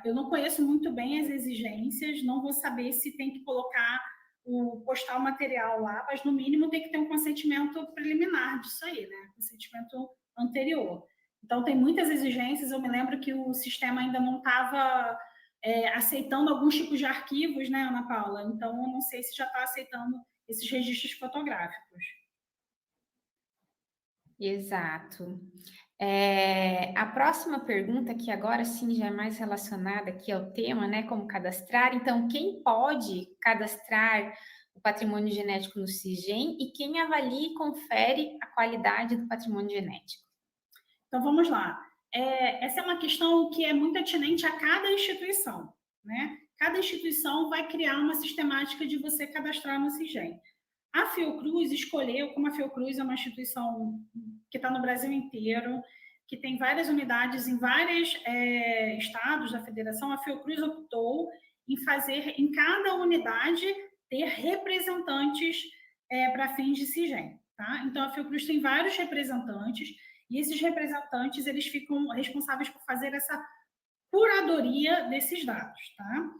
eu não conheço muito bem as exigências, não vou saber se tem que postar o material lá, mas, no mínimo, tem que ter um consentimento preliminar disso aí, né? Consentimento anterior. Então, tem muitas exigências. Eu me lembro que o sistema ainda não estava aceitando alguns tipos de arquivos, né, Ana Paula? Então, eu não sei se já está aceitando esses registros fotográficos. Exato. A próxima pergunta, que agora sim já é mais relacionada aqui ao tema, né, como cadastrar. Então, quem pode cadastrar o patrimônio genético no CIGEM e quem avalia e confere a qualidade do patrimônio genético? Então, vamos lá. Essa é uma questão que é muito atinente a cada instituição, né? Cada instituição vai criar uma sistemática de você cadastrar no CIGEM. A Fiocruz escolheu, como a Fiocruz é uma instituição que está no Brasil inteiro, que tem várias unidades em vários estados da federação, a Fiocruz optou em fazer, em cada unidade, ter representantes para fins de CIGEM. Tá? Então, a Fiocruz tem vários representantes, e esses representantes eles ficam responsáveis por fazer essa curadoria desses dados. Tá?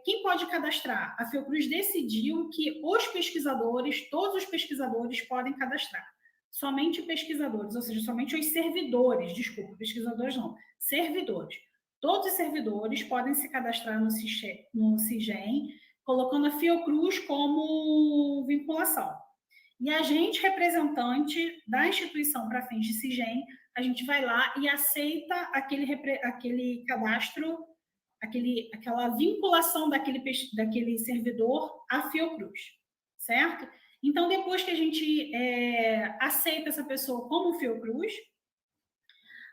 Quem pode cadastrar? A Fiocruz decidiu que os pesquisadores, todos os pesquisadores podem cadastrar. Somente pesquisadores, ou seja, somente os servidores, desculpa, pesquisadores não, servidores. Todos os servidores podem se cadastrar no CIGEM, colocando a Fiocruz como vinculação. E a gente, representante da instituição para fins de CIGEM, a gente vai lá e aceita aquele cadastro, aquela vinculação daquele servidor à Fiocruz, certo? Então, depois que a gente aceita essa pessoa como Fiocruz,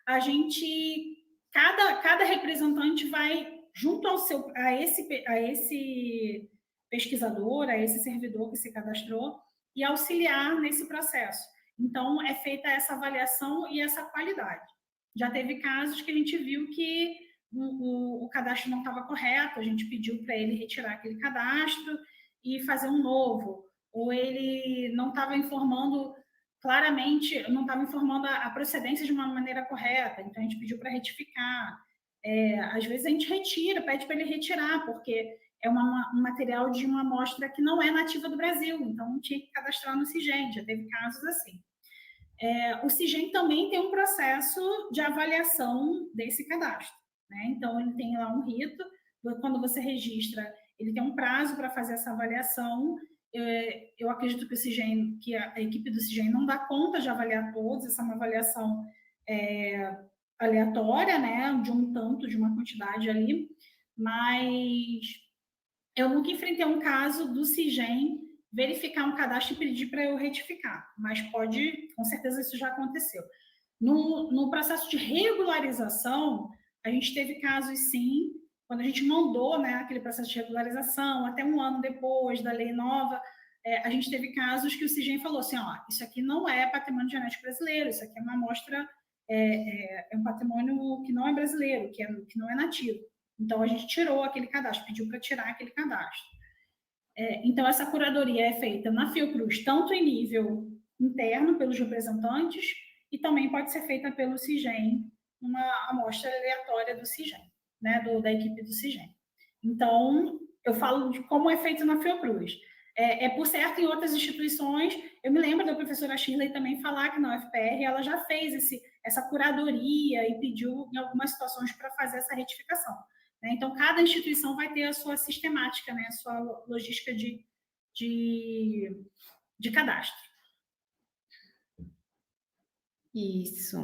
a gente, cada representante vai junto a esse pesquisador, a esse servidor que se cadastrou e auxiliar nesse processo. Então, é feita essa avaliação e essa qualidade. Já teve casos que a gente viu que o cadastro não estava correto, a gente pediu para ele retirar aquele cadastro e fazer um novo, ou ele não estava informando claramente, não estava informando a procedência de uma maneira correta, então a gente pediu para retificar. Às vezes a gente pede para ele retirar, porque é um material de uma amostra que não é nativa do Brasil, então tinha que cadastrar no CIGEM, já teve casos assim. O CIGEM também tem um processo de avaliação desse cadastro, né? Então, ele tem lá um rito, quando você registra, ele tem um prazo para fazer essa avaliação. Eu acredito que o CIGEM, que a equipe do CIGEM não dá conta de avaliar todos, essa é uma avaliação aleatória, né? De uma quantidade ali, mas eu nunca enfrentei um caso do CIGEM verificar um cadastro e pedir para eu retificar, mas pode, com certeza isso já aconteceu. No processo de regularização, a gente teve casos, sim, quando a gente mandou, né, aquele processo de regularização, até um ano depois da lei nova, a gente teve casos que o CIGEM falou assim, ó, isso aqui não é patrimônio genético brasileiro, isso aqui é uma amostra, um patrimônio que não é brasileiro, que não é nativo. Então, a gente tirou aquele cadastro, pediu para tirar aquele cadastro. Então, essa curadoria é feita na Fiocruz, tanto em nível interno, pelos representantes, e também pode ser feita pelo CIGEM, uma amostra aleatória do CIGEM, né, da equipe do CIGEM. Então, eu falo de como é feito na Fiocruz. Por certo, em outras instituições, eu me lembro da professora Shirley também falar que na UFPR ela já fez essa curadoria e pediu, em algumas situações, para fazer essa retificação. Então, cada instituição vai ter a sua sistemática, né, a sua logística de cadastro. Isso.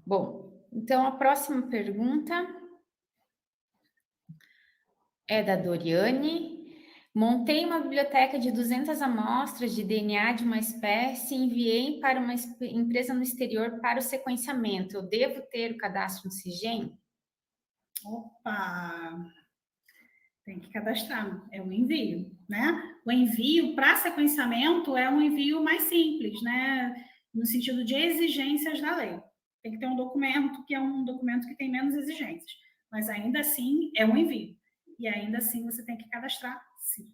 Bom, então a próxima pergunta é da Doriane. Montei uma biblioteca de 200 amostras de DNA de uma espécie e enviei para uma empresa no exterior para o sequenciamento. Eu devo ter o cadastro no CIGEM? Opa! Tem que cadastrar, é um envio, né? O envio para sequenciamento é um envio mais simples, né? No sentido de exigências da lei. Tem que ter um documento que é um documento que tem menos exigências, mas ainda assim é um envio. E ainda assim você tem que cadastrar, sim.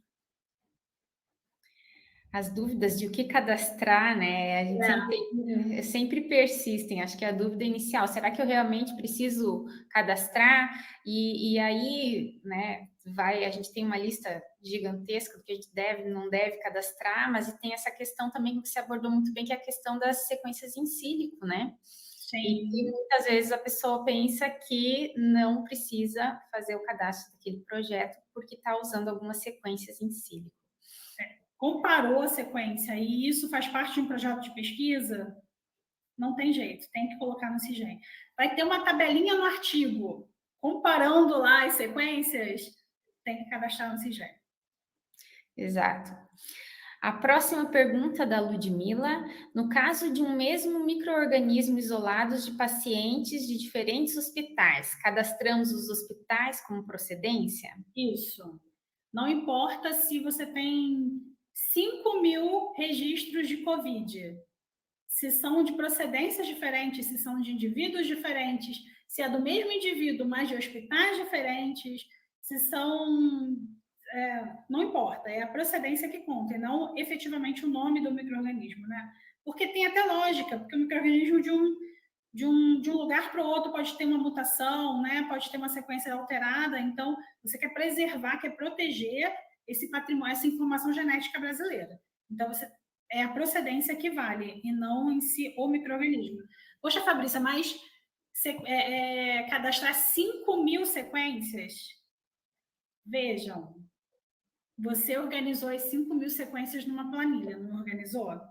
As dúvidas de o que cadastrar, né? A gente sempre persistem. Acho que é a dúvida inicial, será que eu realmente preciso cadastrar? E aí, né, a gente tem uma lista gigantesca do que a gente deve e não deve cadastrar, mas tem essa questão também que você abordou muito bem, que é a questão das sequências em sílico, né? Sim. E muitas vezes a pessoa pensa que não precisa fazer o cadastro daquele projeto porque está usando algumas sequências em sílico. Comparou a sequência e isso faz parte de um projeto de pesquisa, não tem jeito, tem que colocar no CIGEM. Vai ter uma tabelinha no artigo, comparando lá as sequências, tem que cadastrar no CIGEM. Exato. A próxima pergunta da Ludmila: no caso de um mesmo micro-organismo isolados de pacientes de diferentes hospitais, cadastramos os hospitais como procedência? Isso. Não importa se você tem 5.000 registros de Covid, se são de procedências diferentes, se são de indivíduos diferentes, se é do mesmo indivíduo, mas de hospitais diferentes, se são... não importa, é a procedência que conta, e não efetivamente o nome do micro-organismo, né? Porque tem até lógica, porque o micro-organismo de um lugar para o outro pode ter uma mutação, né? Pode ter uma sequência alterada, então você quer preservar, quer proteger esse patrimônio, essa informação genética brasileira. Então, é a procedência que vale, e não em si o micro-organismo. Poxa, Fabrícia, mas cadastrar 5.000 sequências? Vejam, você organizou as 5.000 sequências numa planilha, não organizou?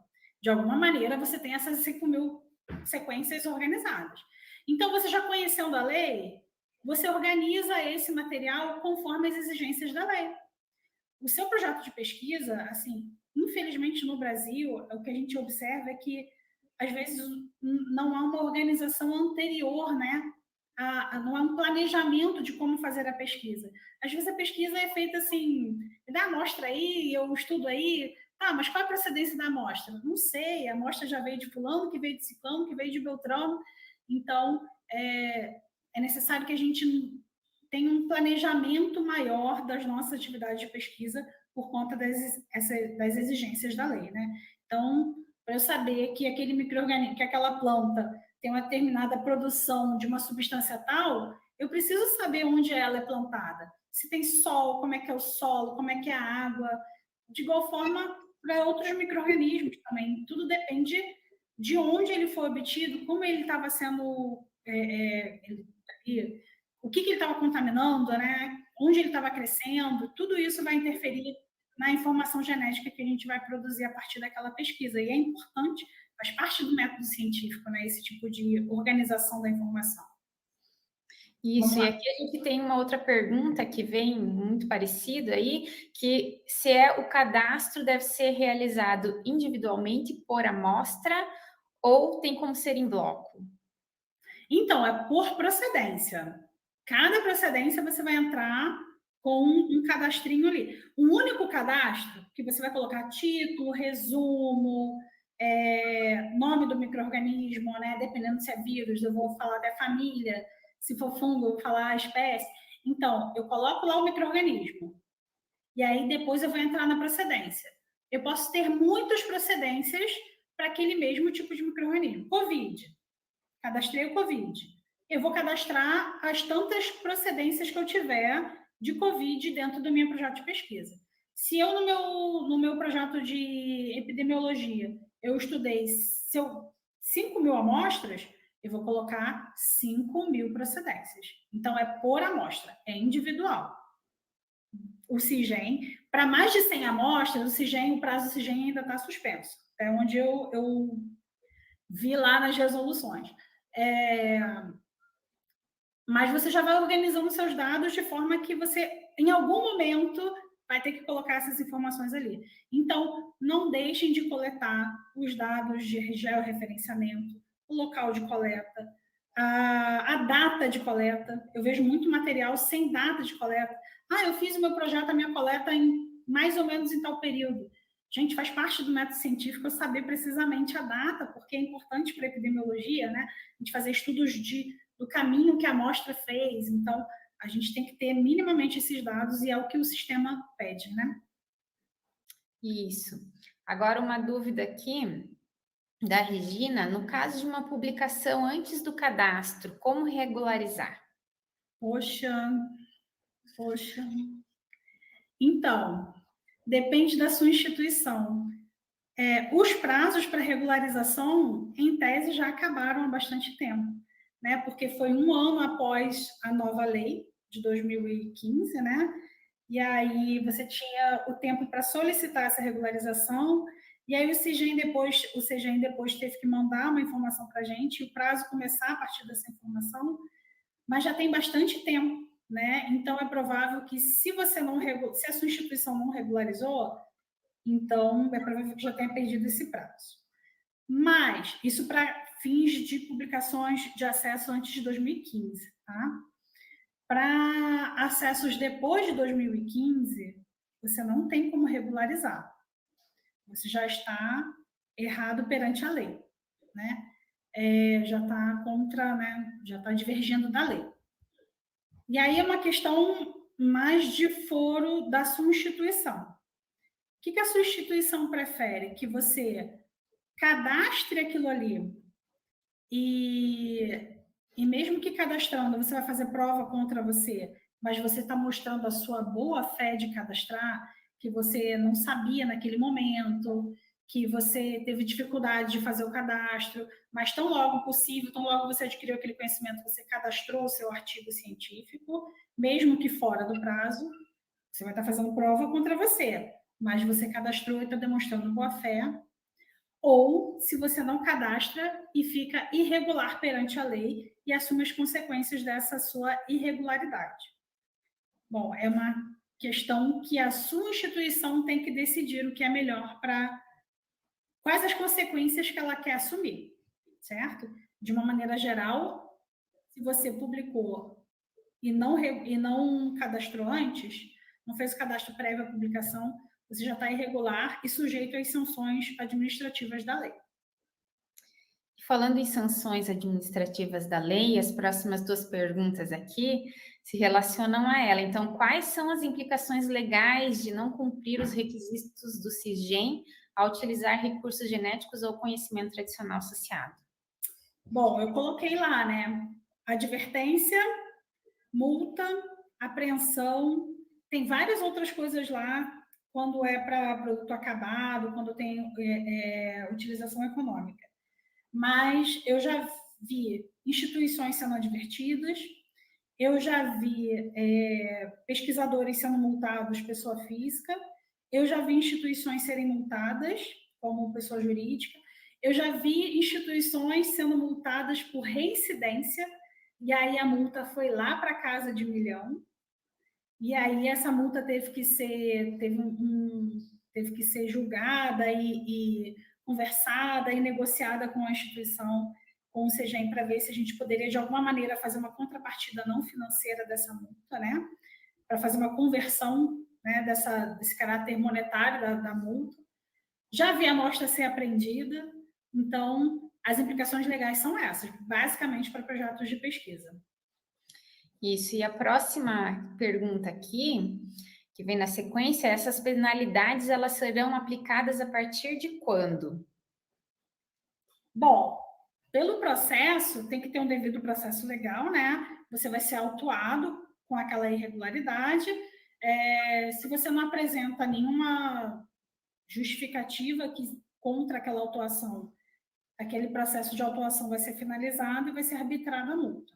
De alguma maneira, você tem essas 5.000 sequências organizadas. Então, você já conhecendo a lei, você organiza esse material conforme as exigências da lei. O seu projeto de pesquisa, assim, infelizmente no Brasil, o que a gente observa é que, às vezes, não há uma organização anterior, né? Não há um planejamento de como fazer a pesquisa. Às vezes a pesquisa é feita assim, me dá a amostra aí, eu estudo aí, tá, mas qual é a procedência da amostra? Não sei, a amostra já veio de fulano, que veio de ciclano, que veio de beltrano, então é necessário que a gente tenha um planejamento maior das nossas atividades de pesquisa por conta das exigências da lei, né? Então, para eu saber que aquele micro-organismo, que aquela planta tem uma determinada produção de uma substância tal, eu preciso saber onde ela é plantada. Se tem sol, como é que é o solo, como é que é a água. De igual forma, para outros micro-organismos também. Tudo depende de onde ele foi obtido, como ele estava sendo... o que ele estava contaminando, né? Onde ele estava crescendo. Tudo isso vai interferir na informação genética que a gente vai produzir a partir daquela pesquisa. E é importante, faz parte do método científico, né? Esse tipo de organização da informação. Isso, e aqui a gente tem uma outra pergunta que vem muito parecida aí, que se o cadastro deve ser realizado individualmente por amostra ou tem como ser em bloco? Então, é por procedência. Cada procedência você vai entrar com um cadastrinho ali. Um único cadastro, que você vai colocar título, resumo, nome do micro-organismo, né? Dependendo se é vírus, eu vou falar da família, se for fungo, eu vou falar a espécie. Então, eu coloco lá o micro-organismo. E aí depois eu vou entrar na procedência. Eu posso ter muitas procedências para aquele mesmo tipo de micro-organismo. Covid. Cadastrei o Covid. Eu vou cadastrar as tantas procedências que eu tiver de Covid dentro do meu projeto de pesquisa. Se eu, no meu projeto de epidemiologia, eu estudei 5.000 amostras, eu vou colocar 5.000 procedências. Então, é por amostra, é individual. O CIGEM, para mais de 100 amostras, o prazo do CIGEM ainda está suspenso. É onde eu vi lá nas resoluções. Mas você já vai organizando seus dados de forma que você, em algum momento, vai ter que colocar essas informações ali. Então, não deixem de coletar os dados de georreferenciamento, o local de coleta, a data de coleta. Eu vejo muito material sem data de coleta. Eu fiz o meu projeto, a minha coleta em mais ou menos em tal período. Gente, faz parte do método científico eu saber precisamente a data, porque é importante para a epidemiologia, né? A gente fazer estudos do caminho que a amostra fez. Então, a gente tem que ter minimamente esses dados e é o que o sistema pede, né? Isso. Agora, uma dúvida aqui da Regina: no caso de uma publicação antes do cadastro, como regularizar? Poxa. Então, depende da sua instituição. Os prazos para regularização, em tese, já acabaram há bastante tempo, né? Porque foi um ano após a nova lei de 2015, né? E aí você tinha o tempo para solicitar essa regularização, e aí o CIGEM depois teve que mandar uma informação para a gente, e o prazo começar a partir dessa informação, mas já tem bastante tempo, né? Então é provável que se a sua instituição não regularizou, então é provável que já tenha perdido esse prazo. Mas isso para fins de publicações de acesso antes de 2015, tá? Para acessos depois de 2015, você não tem como regularizar. Você já está errado perante a lei, né? Já está contra, né? Já está divergindo da lei. E aí é uma questão mais de foro da sua instituição. O que a sua instituição prefere? Que você cadastre aquilo ali e mesmo que cadastrando, você vai fazer prova contra você, mas você está mostrando a sua boa fé de cadastrar, que você não sabia naquele momento, que você teve dificuldade de fazer o cadastro, mas tão logo possível, tão logo você adquiriu aquele conhecimento, você cadastrou o seu artigo científico, mesmo que fora do prazo, você vai estar fazendo prova contra você, mas você cadastrou e está demonstrando boa fé. ou se você não cadastra e fica irregular perante a lei e assume as consequências dessa sua irregularidade. Bom, é uma questão que a sua instituição tem que decidir o que é melhor para quais as consequências que ela quer assumir, certo? De uma maneira geral, se você publicou e não cadastrou antes, não fez o cadastro prévio à publicação, você já está irregular e sujeito às sanções administrativas da lei. Falando em sanções administrativas da lei, as próximas duas perguntas aqui se relacionam a ela. Então, quais são as implicações legais de não cumprir os requisitos do CISGEM ao utilizar recursos genéticos ou conhecimento tradicional associado? Bom, eu coloquei lá, né? Advertência, multa, apreensão, tem várias outras coisas lá quando é para produto acabado, quando tem utilização econômica. Mas eu já vi instituições sendo advertidas, eu já vi pesquisadores sendo multados, pessoa física, eu já vi instituições serem multadas como pessoa jurídica, eu já vi instituições sendo multadas por reincidência, e aí a multa foi lá para casa de 1 milhão, e aí essa multa teve que ser julgada e conversada e negociada com a instituição, com o CEGEM, para ver se a gente poderia, de alguma maneira, fazer uma contrapartida não financeira dessa multa, né? Para fazer uma conversão, né, desse caráter monetário da multa. Já vi a amostra ser apreendida, então as implicações legais são essas, basicamente para projetos de pesquisa. Isso, e a próxima pergunta aqui, que vem na sequência, essas penalidades, elas serão aplicadas a partir de quando? Bom, pelo processo, tem que ter um devido processo legal, né? Você vai ser autuado com aquela irregularidade. Se você não apresenta nenhuma justificativa contra aquela autuação, aquele processo de autuação vai ser finalizado e vai ser arbitrada a multa,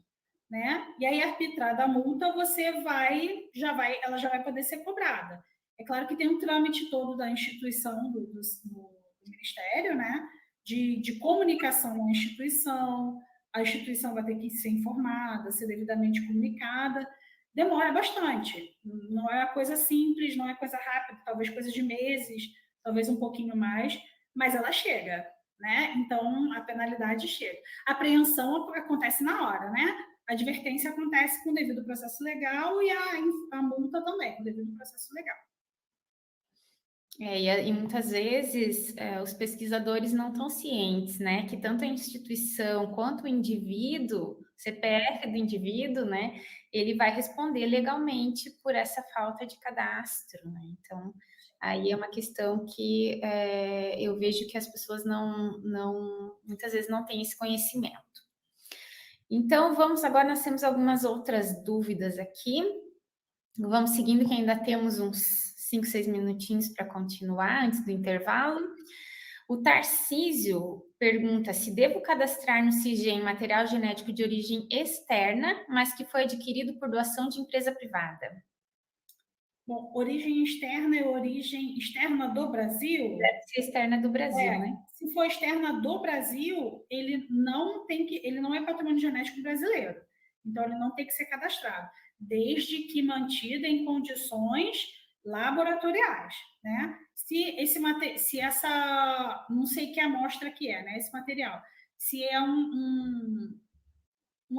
né? E aí, arbitrada a multa, ela já vai poder ser cobrada. É claro que tem um trâmite todo da instituição, do Ministério, né? De comunicação à instituição, a instituição vai ter que ser informada, ser devidamente comunicada, demora bastante, não é coisa simples, não é coisa rápida, talvez coisa de meses, talvez um pouquinho mais, mas ela chega, né? Então, a penalidade chega. A apreensão acontece na hora, né? A advertência acontece com o devido processo legal e a multa também, com o devido processo legal. E muitas vezes os pesquisadores não estão cientes, né, que tanto a instituição quanto o indivíduo, CPF do indivíduo, né, ele vai responder legalmente por essa falta de cadastro, né? Então, aí é uma questão que eu vejo que as pessoas muitas vezes não têm esse conhecimento. Então, agora nós temos algumas outras dúvidas aqui. Vamos seguindo, que ainda temos uns 5, 6 minutinhos para continuar antes do intervalo. O Tarcísio pergunta se devo cadastrar no CISGEM material genético de origem externa, mas que foi adquirido por doação de empresa privada. Bom, origem externa é origem externa do Brasil? Deve ser externa do Brasil, né? Se for externa do Brasil, ele não é patrimônio genético brasileiro. Então, ele não tem que ser cadastrado, desde que mantido em condições laboratoriais, né? Se essa, não sei que amostra que é, né? Esse material, se é um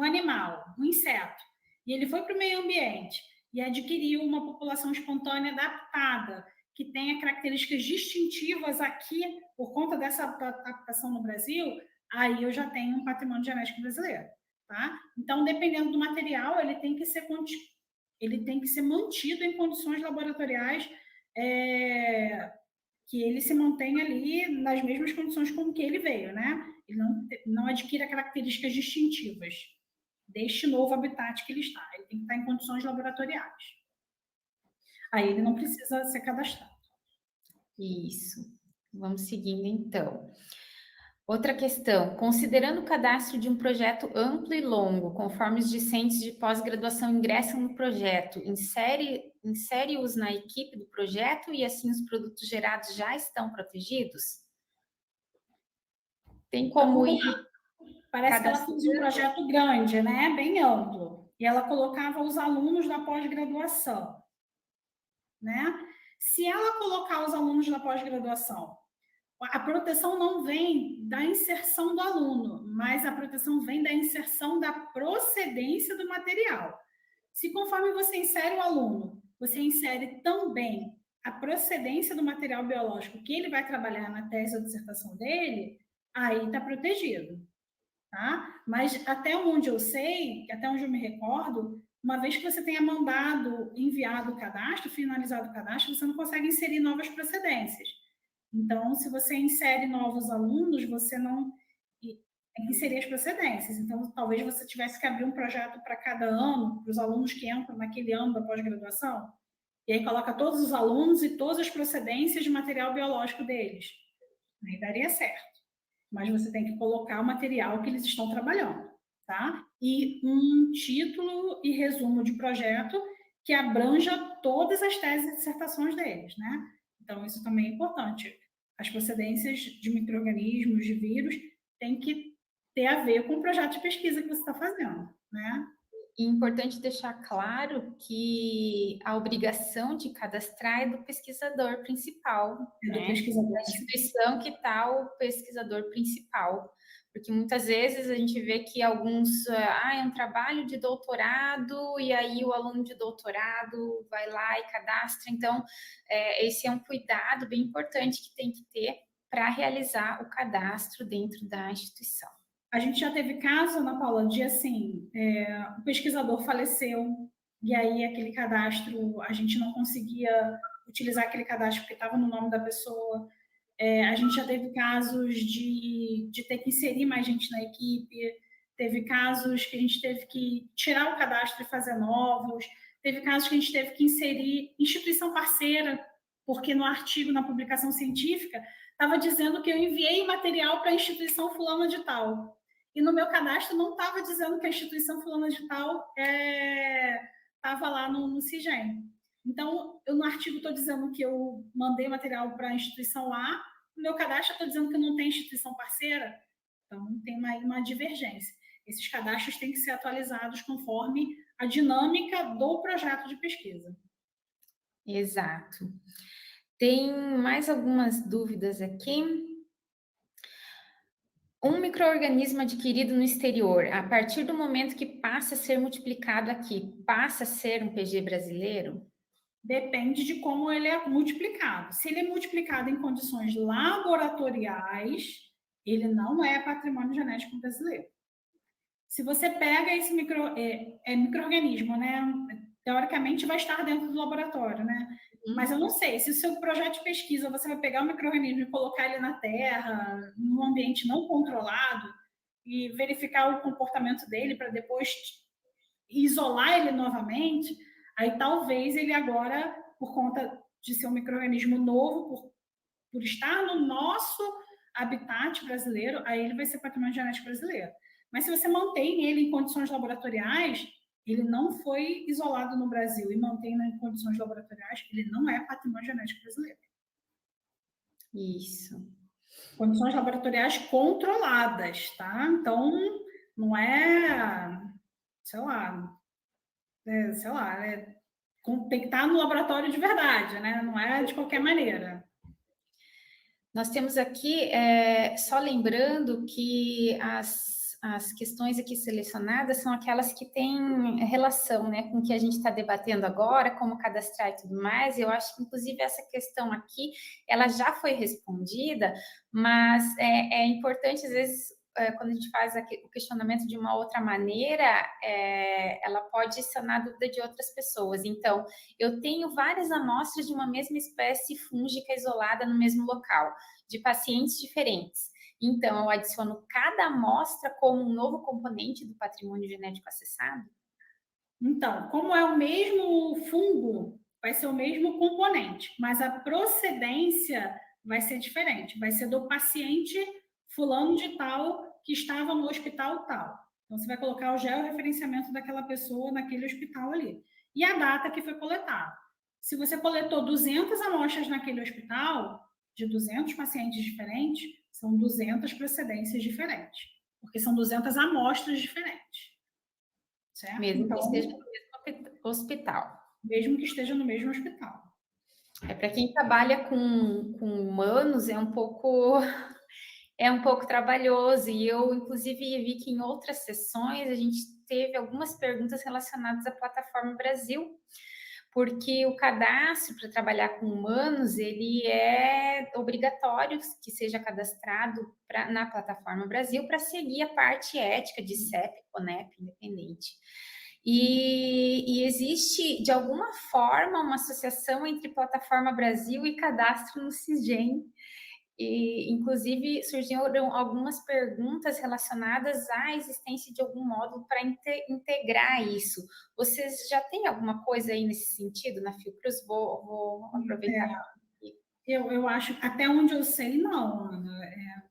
animal, um inseto, e ele foi para o meio ambiente e adquiriu uma população espontânea adaptada, que tenha características distintivas aqui, por conta dessa adaptação no Brasil, aí eu já tenho um patrimônio genético brasileiro, tá? Então, dependendo do material, ele tem que ser mantido em condições laboratoriais que ele se mantenha ali nas mesmas condições como que ele veio, né? Ele não adquira características distintivas deste novo habitat que ele está. Ele tem que estar em condições laboratoriais. Aí ele não precisa ser cadastrado. Isso. Vamos seguindo, então. Outra questão, considerando o cadastro de um projeto amplo e longo, conforme os discentes de pós-graduação ingressam no projeto, insere-os na equipe do projeto e assim os produtos gerados já estão protegidos? Tem como ir Parece que ela fez um cadastrando? projeto grande, né? Bem amplo. E ela colocava os alunos da pós-graduação, né? Se ela colocar os alunos da pós-graduação, a proteção não vem da inserção do aluno, mas a proteção vem da inserção da procedência do material. Se conforme você insere o aluno, você insere também a procedência do material biológico que ele vai trabalhar na tese ou dissertação dele, aí está protegido. Tá? Mas até onde eu sei, até onde eu me recordo, uma vez que você tenha enviado o cadastro, finalizado o cadastro, você não consegue inserir novas procedências. Então, se você insere novos alunos, você não tem que inserir as procedências. Então, talvez você tivesse que abrir um projeto para cada ano, para os alunos que entram naquele ano da pós-graduação, e aí coloca todos os alunos e todas as procedências de material biológico deles. Aí daria certo. Mas você tem que colocar o material que eles estão trabalhando, tá? E um título e resumo de projeto que abranja todas as teses e dissertações deles, né? Então, isso também é importante. As procedências de micro-organismos, de vírus, tem que ter a ver com o projeto de pesquisa que você está fazendo, né? E é importante deixar claro que a obrigação de cadastrar é do pesquisador principal, É do né? pesquisador. Da instituição que está o pesquisador principal. Porque muitas vezes a gente vê que alguns, é um trabalho de doutorado, e aí o aluno de doutorado vai lá e cadastra. Então, esse é um cuidado bem importante que tem que ter para realizar o cadastro dentro da instituição. A gente já teve caso, Ana Paula, de assim, o pesquisador faleceu, e aí aquele cadastro, a gente não conseguia utilizar aquele cadastro porque estava no nome da pessoa. A gente já teve casos de ter que inserir mais gente na equipe, teve casos que a gente teve que tirar o cadastro e fazer novos, teve casos que a gente teve que inserir instituição parceira, porque no artigo, na publicação científica, estava dizendo que eu enviei material para a instituição fulana de tal. E no meu cadastro não estava dizendo que a instituição fulana de tal estava lá no CIGEM. Então, eu no artigo estou dizendo que eu mandei material para a instituição A, no meu cadastro estou dizendo que não tem instituição parceira, então tem uma divergência. Esses cadastros têm que ser atualizados conforme a dinâmica do projeto de pesquisa. Exato. Tem mais algumas dúvidas aqui. Um micro-organismo adquirido no exterior, a partir do momento que passa a ser multiplicado aqui, passa a ser um PG brasileiro? Depende de como ele é multiplicado. Se ele é multiplicado em condições laboratoriais, ele não é patrimônio genético brasileiro. Se você pega esse micro-organismo, né? Teoricamente vai estar dentro do laboratório, né? Mas eu não sei, se o seu projeto de pesquisa você vai pegar o micro-organismo e colocar ele na terra, num ambiente não controlado, e verificar o comportamento dele para depois isolar ele novamente, aí talvez ele agora, por conta de ser um micro-organismo novo, por estar no nosso habitat brasileiro, aí ele vai ser patrimônio genético brasileiro. Mas se você mantém ele em condições laboratoriais, ele não foi isolado no Brasil e mantém em condições laboratoriais, ele não é patrimônio genético brasileiro. Isso. Condições laboratoriais controladas, tá? Então, não é, sei lá, tem que estar no laboratório de verdade, né? Não é de qualquer maneira. Nós temos aqui, só lembrando que as questões aqui selecionadas são aquelas que têm relação, né, com o que a gente está debatendo agora, como cadastrar e tudo mais. Eu acho que, inclusive, essa questão aqui, ela já foi respondida, mas é importante, às vezes, quando a gente faz o questionamento de uma outra maneira, ela pode sanar a dúvida de outras pessoas. Então, eu tenho várias amostras de uma mesma espécie fúngica isolada no mesmo local, de pacientes diferentes. Então, eu adiciono cada amostra como um novo componente do patrimônio genético acessado? Então, como é o mesmo fungo, vai ser o mesmo componente, mas a procedência vai ser diferente. Vai ser do paciente fulano de tal que estava no hospital tal. Então, você vai colocar o georreferenciamento daquela pessoa naquele hospital ali. E a data que foi coletada. Se você coletou 200 amostras naquele hospital, de 200 pacientes diferentes, você São 200 procedências diferentes, porque são 200 amostras diferentes, certo? Mesmo que Então, esteja no mesmo hospital. mesmo que esteja no mesmo hospital. Para quem trabalha com humanos, é um pouco trabalhoso, e eu, inclusive, vi que em outras sessões a gente teve algumas perguntas relacionadas à Plataforma Brasil, porque o cadastro para trabalhar com humanos, ele é obrigatório que seja cadastrado na Plataforma Brasil para seguir a parte ética de CEP, CONEP, independente. E existe, de alguma forma, uma associação entre Plataforma Brasil e cadastro no CISGEM. E, inclusive, surgiram algumas perguntas relacionadas à existência de algum módulo para integrar isso. Vocês já têm alguma coisa aí nesse sentido na Fiocruz? Vou aproveitar. Eu acho, até onde eu sei, não, Ana.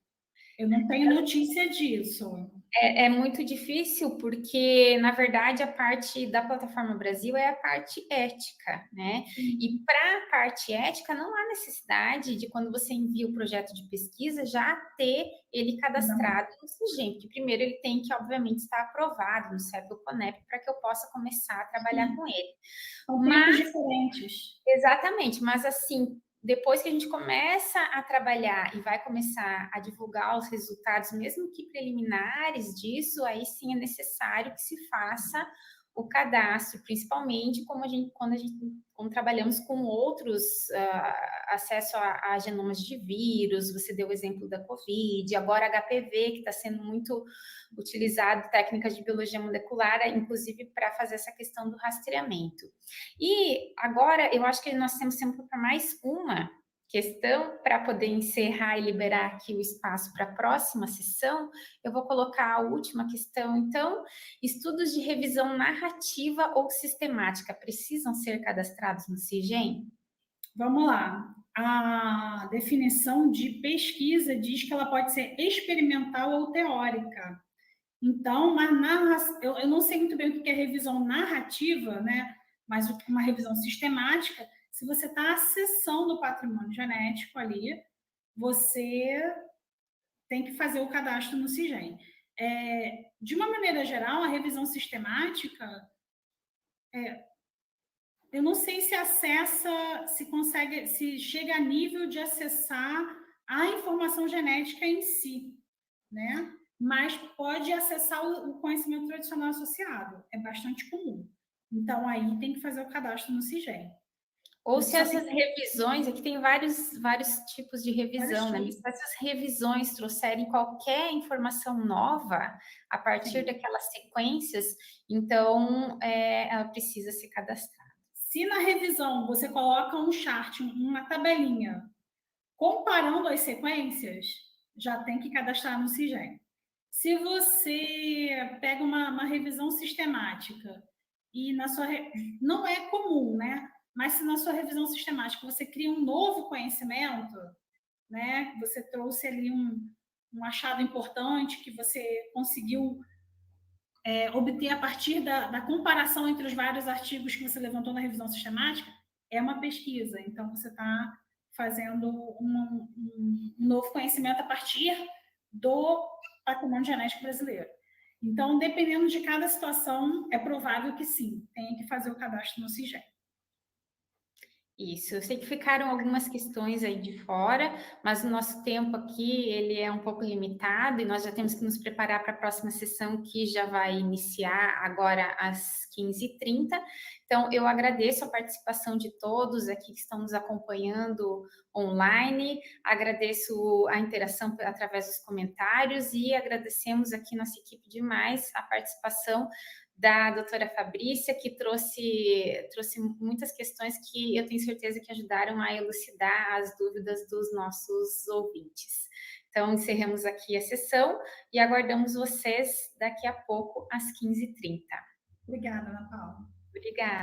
Eu não tenho notícia disso. É muito difícil porque, na verdade, a parte da Plataforma Brasil é a parte ética, né? E para a parte ética, não há necessidade de, quando você envia o projeto de pesquisa, já ter ele cadastrado no CISGEM, porque primeiro ele tem que, obviamente, estar aprovado no CEP ou CONEP para que eu possa começar a trabalhar com ele. São tempos diferentes. Exatamente, mas assim, depois que a gente começa a trabalhar e vai começar a divulgar os resultados, mesmo que preliminares disso, aí sim é necessário que se faça o cadastro, principalmente quando trabalhamos com outros acesso a genomas de vírus. Você deu o exemplo da Covid, agora HPV, que está sendo muito utilizado, técnicas de biologia molecular, inclusive para fazer essa questão do rastreamento. E agora eu acho que nós temos tempo para mais uma questão para poder encerrar e liberar aqui o espaço para a próxima sessão. Eu vou colocar a última questão. Então, estudos de revisão narrativa ou sistemática precisam ser cadastrados no CIGEM? Vamos lá. A definição de pesquisa diz que ela pode ser experimental ou teórica. Então, eu não sei muito bem o que é revisão narrativa, né? Mas uma revisão sistemática, se você está acessando o patrimônio genético ali, você tem que fazer o cadastro no CIGEM. De uma maneira geral, a revisão sistemática, eu não sei se acessa, se consegue, se chega a nível de acessar a informação genética em si, né? Mas pode acessar o conhecimento tradicional associado, é bastante comum. Então, aí tem que fazer o cadastro no CIGEM. Ou se essas revisões, aqui tem vários tipos de revisão, né? Mas se essas revisões trouxerem qualquer informação nova a partir daquelas sequências, então ela precisa ser cadastrada. Se na revisão você coloca um chart, uma tabelinha, comparando as sequências, já tem que cadastrar no CIGEM. Se você pega uma revisão sistemática e não é comum, né? Mas se na sua revisão sistemática você cria um novo conhecimento, né? Você trouxe ali um achado importante que você conseguiu obter a partir da comparação entre os vários artigos que você levantou na revisão sistemática, é uma pesquisa. Então, você está fazendo um novo conhecimento a partir do patrimônio genético brasileiro. Então, dependendo de cada situação, é provável que sim, tenha que fazer o cadastro no CIGEM. Isso, eu sei que ficaram algumas questões aí de fora, mas o nosso tempo aqui, ele é um pouco limitado e nós já temos que nos preparar para a próxima sessão, que já vai iniciar agora às 15h30. Então, eu agradeço a participação de todos aqui que estão nos acompanhando online, agradeço a interação através dos comentários e agradecemos aqui nossa equipe demais a participação da doutora Fabrícia, que trouxe muitas questões que eu tenho certeza que ajudaram a elucidar as dúvidas dos nossos ouvintes. Então, encerramos aqui a sessão e aguardamos vocês daqui a pouco às 15h30. Obrigada, Ana Paula. Obrigada.